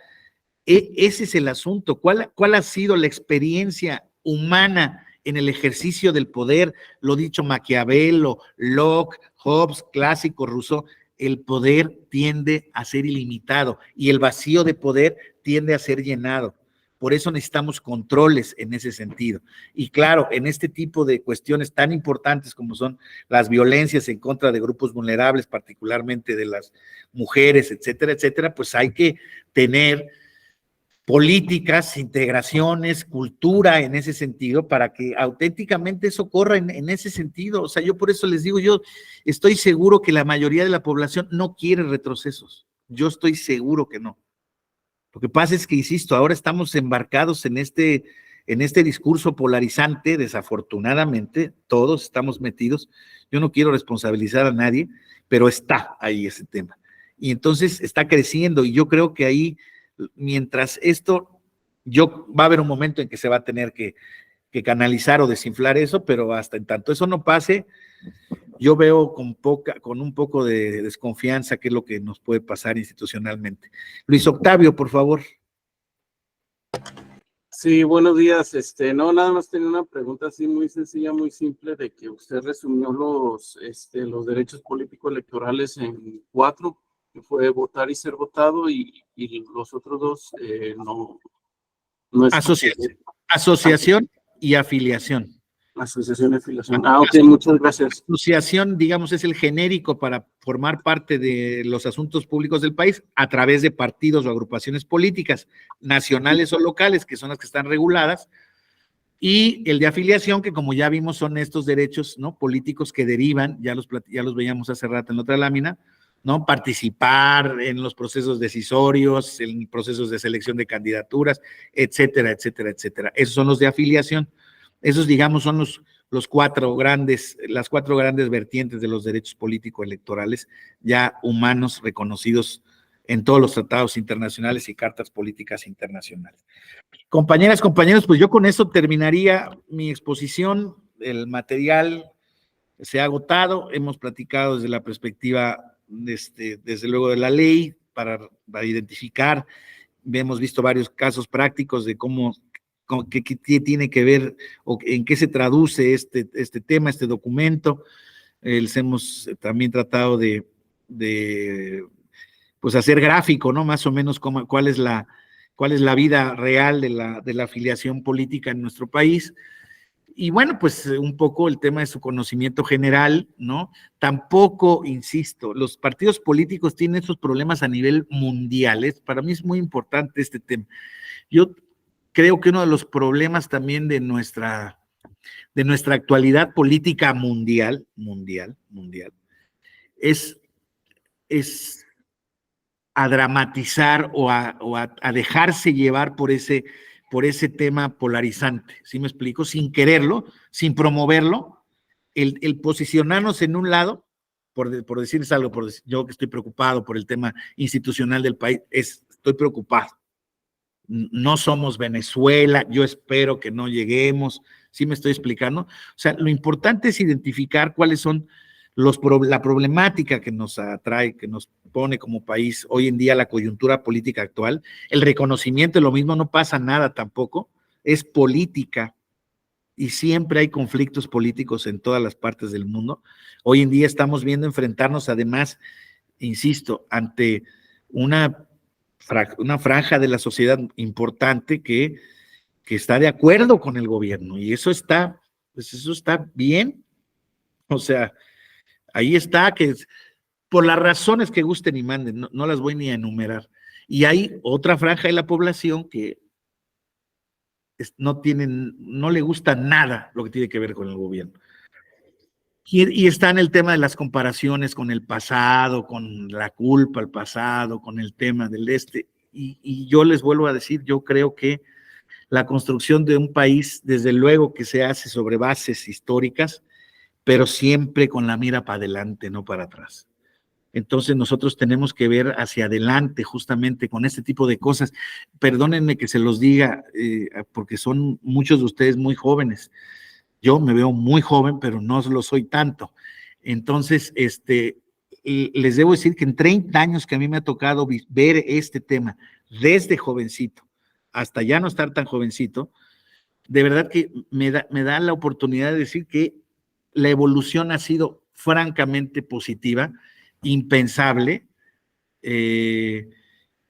ese es el asunto. ¿Cuál ha sido la experiencia humana en el ejercicio del poder? Lo dicho Maquiavelo, Locke, Hobbes, clásico, Rousseau. El poder tiende a ser ilimitado y el vacío de poder tiende a ser llenado. Por eso necesitamos controles en ese sentido. Y claro, en este tipo de cuestiones tan importantes como son las violencias en contra de grupos vulnerables, particularmente de las mujeres, etcétera, etcétera, pues hay que tener políticas, integraciones, cultura en ese sentido, para que auténticamente eso corra en ese sentido. O sea, yo por eso les digo, yo estoy seguro que la mayoría de la población no quiere retrocesos. Yo estoy seguro que no. Lo que pasa es que, insisto, ahora estamos embarcados en este discurso polarizante, desafortunadamente, todos estamos metidos. Yo no quiero responsabilizar a nadie, pero está ahí ese tema. Y entonces está creciendo, y yo creo que ahí, mientras esto, va a haber un momento en que se va a tener que canalizar o desinflar eso, pero hasta en tanto eso no pase, yo veo con un poco de desconfianza qué es lo que nos puede pasar institucionalmente. Luis Octavio, por favor. Sí, buenos días. No, nada más tenía una pregunta así muy sencilla, muy simple, de que usted resumió los derechos políticos electorales en 4, que fue votar y ser votado, y los otros 2 no es Asociación y afiliación. asociación de afiliación. Ok, muchas gracias. Asociación, digamos, es el genérico para formar parte de los asuntos públicos del país a través de partidos o agrupaciones políticas, nacionales o locales, que son las que están reguladas, y el de afiliación, que como ya vimos son estos derechos, ¿no?, políticos que derivan, ya los veíamos hace rato en la otra lámina, ¿no?, participar en los procesos decisorios, en procesos de selección de candidaturas, etcétera, etcétera, etcétera. Esos son los de afiliación. Esos, digamos, son las 4 grandes vertientes de los derechos políticos electorales ya humanos, reconocidos en todos los tratados internacionales y cartas políticas internacionales. Compañeras, compañeros, pues yo con eso terminaría mi exposición. El material se ha agotado, hemos platicado desde la perspectiva, desde luego, de la ley, para identificar, hemos visto varios casos prácticos de qué tiene que ver o en qué se traduce este tema, este documento. Hemos también tratado de pues hacer gráfico, ¿no?, más o menos cuál es la vida real de la afiliación política en nuestro país. Y bueno, pues un poco el tema de su conocimiento general, ¿no? Tampoco, insisto, los partidos políticos tienen esos problemas a nivel mundial. Para mí es muy importante este tema. Yo creo que uno de los problemas también de nuestra actualidad política mundial, es a dramatizar o a dejarse llevar por ese tema polarizante, ¿sí me explico? Sin quererlo, sin promoverlo, el posicionarnos en un lado, por decirles algo, yo que estoy preocupado por el tema institucional del país, estoy preocupado. No somos Venezuela, yo espero que no lleguemos, ¿sí me estoy explicando? O sea, lo importante es identificar cuáles son la problemática que nos atrae, que nos pone como país hoy en día la coyuntura política actual, el reconocimiento de lo mismo, no pasa nada tampoco, es política y siempre hay conflictos políticos en todas las partes del mundo. Hoy en día estamos viendo enfrentarnos además, insisto, ante una franja de la sociedad importante que está de acuerdo con el gobierno y eso está bien, o sea, ahí está, que por las razones que gusten y manden, no las voy ni a enumerar. Y hay otra franja de la población que no le gusta nada lo que tiene que ver con el gobierno. Y está en el tema de las comparaciones con el pasado, con la culpa al pasado, con el tema del y yo les vuelvo a decir, yo creo que la construcción de un país, desde luego que se hace sobre bases históricas, pero siempre con la mira para adelante, no para atrás. Entonces nosotros tenemos que ver hacia adelante justamente con este tipo de cosas. Perdónenme que se los diga, porque son muchos de ustedes muy jóvenes. Yo me veo muy joven, pero no lo soy tanto. Entonces, les debo decir que en 30 años que a mí me ha tocado ver este tema, desde jovencito hasta ya no estar tan jovencito, de verdad que me da la oportunidad de decir que la evolución ha sido francamente positiva, impensable,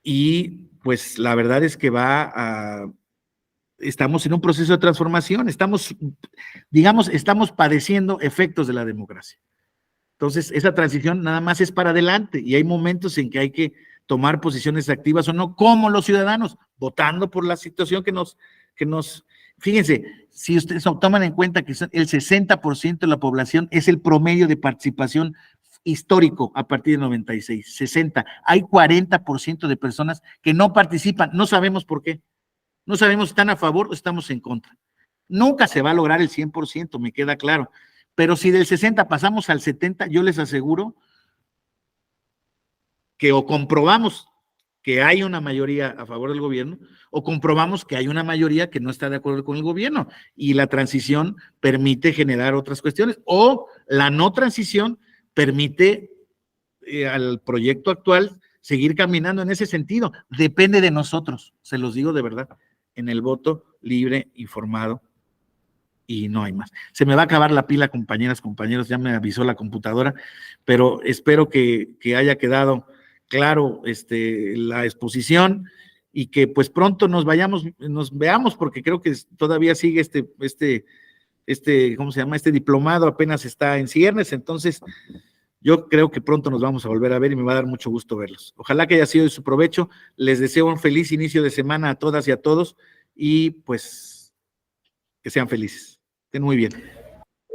y pues la verdad es que estamos en un proceso de transformación, estamos padeciendo efectos de la democracia. Entonces, esa transición nada más es para adelante y hay momentos en que hay que tomar posiciones activas o no, como los ciudadanos, votando por la situación que nos, fíjense, si ustedes toman en cuenta que el 60% de la población es el promedio de participación histórico a partir de 96, 60, hay 40% de personas que no participan, no sabemos por qué, no sabemos si están a favor o estamos en contra. Nunca se va a lograr el 100%, me queda claro, pero si del 60 pasamos al 70, yo les aseguro que o comprobamos que hay una mayoría a favor del gobierno o comprobamos que hay una mayoría que no está de acuerdo con el gobierno y la transición permite generar otras cuestiones o la no transición permite al proyecto actual seguir caminando en ese sentido. Depende de nosotros, se los digo de verdad, en el voto libre, informado, y no hay más. Se me va a acabar la pila, compañeras, compañeros, ya me avisó la computadora, pero espero que haya quedado claro la exposición y que pues pronto nos veamos, porque creo que todavía sigue ¿cómo se llama? Este diplomado apenas está en ciernes, entonces yo creo que pronto nos vamos a volver a ver y me va a dar mucho gusto verlos. Ojalá que haya sido de su provecho, les deseo un feliz inicio de semana a todas y a todos y pues que sean felices. Estén muy bien.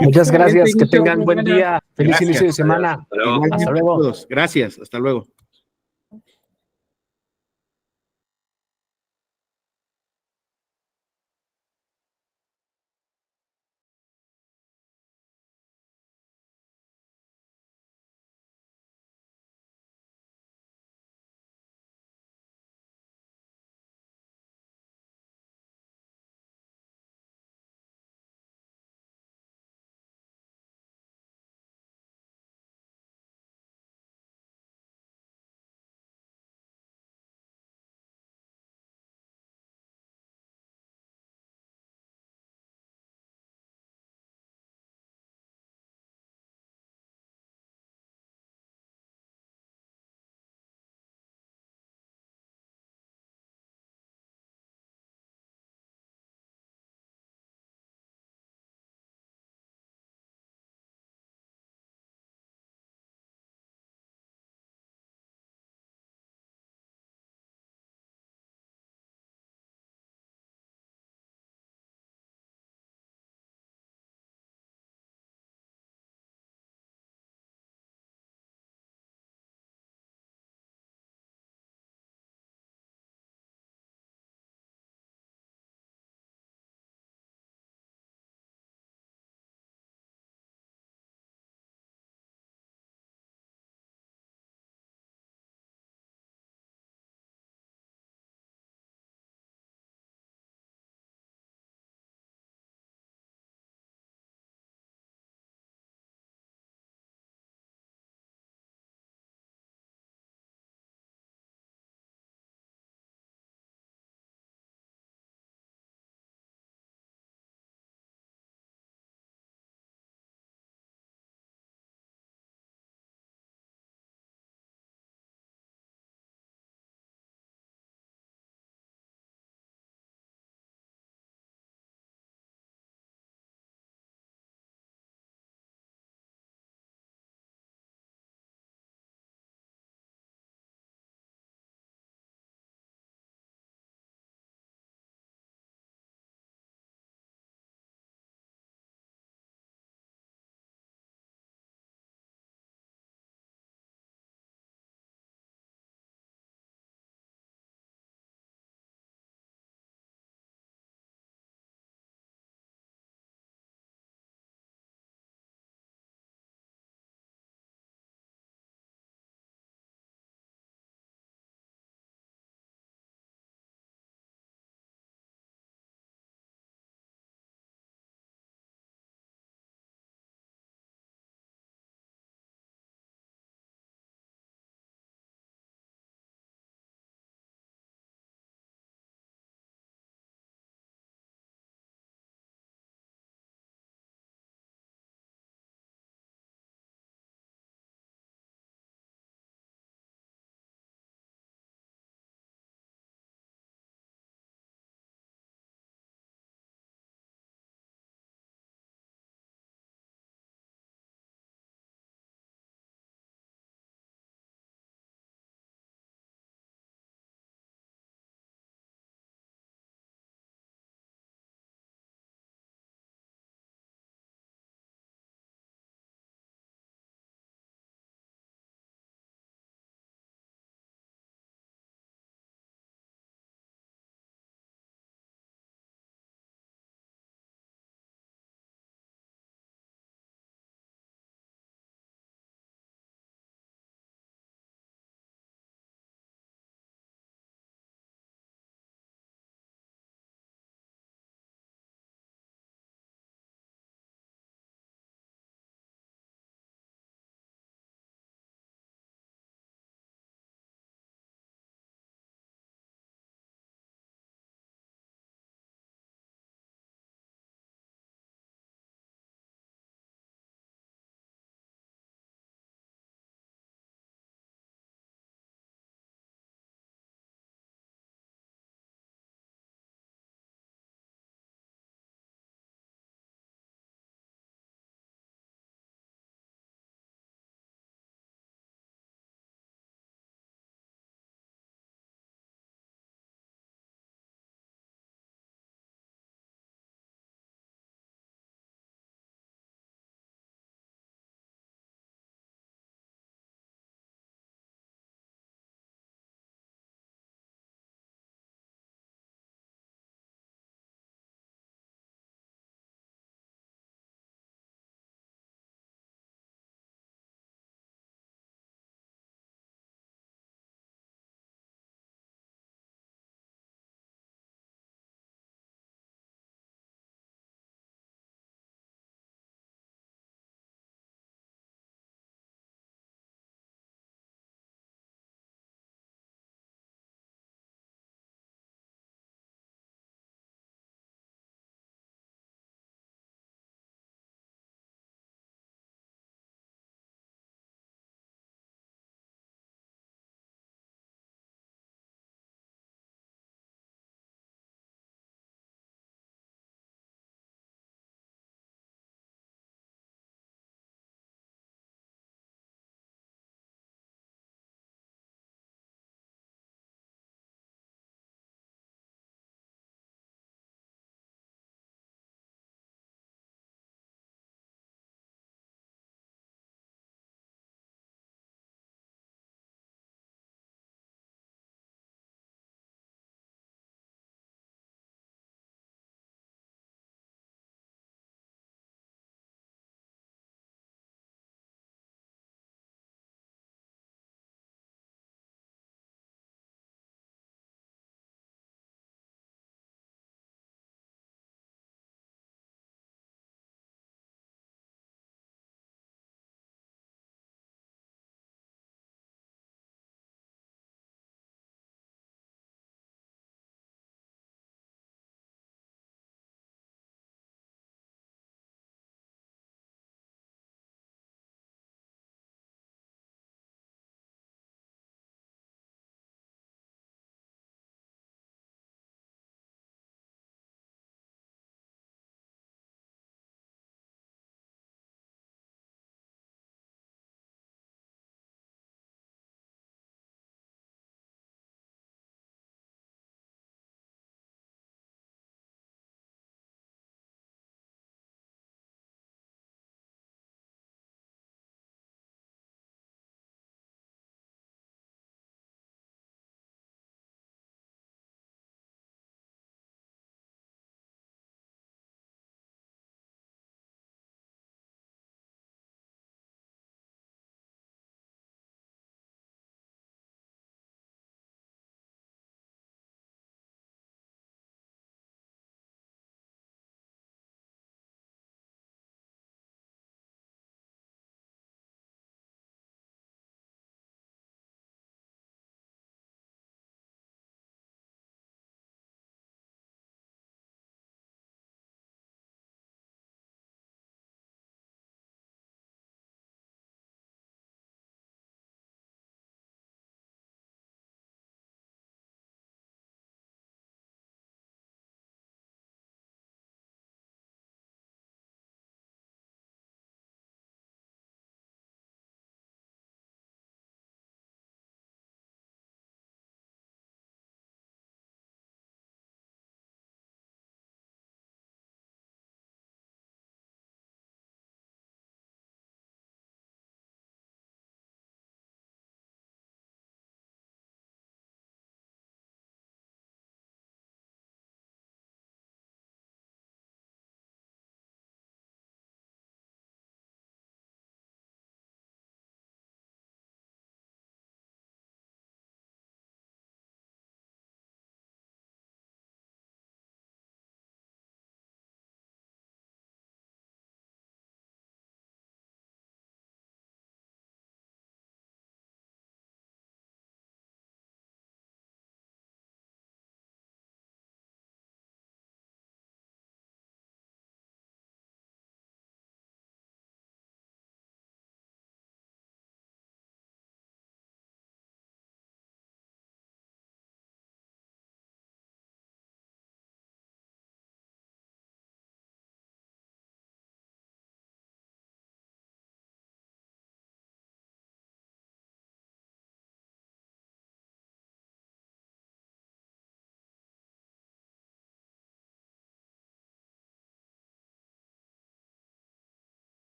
Muchas gracias, que Inicio de tengan buen semana. día, feliz Gracias. inicio de semana. Hasta luego. Igualmente Hasta a luego. todos. Gracias, hasta luego.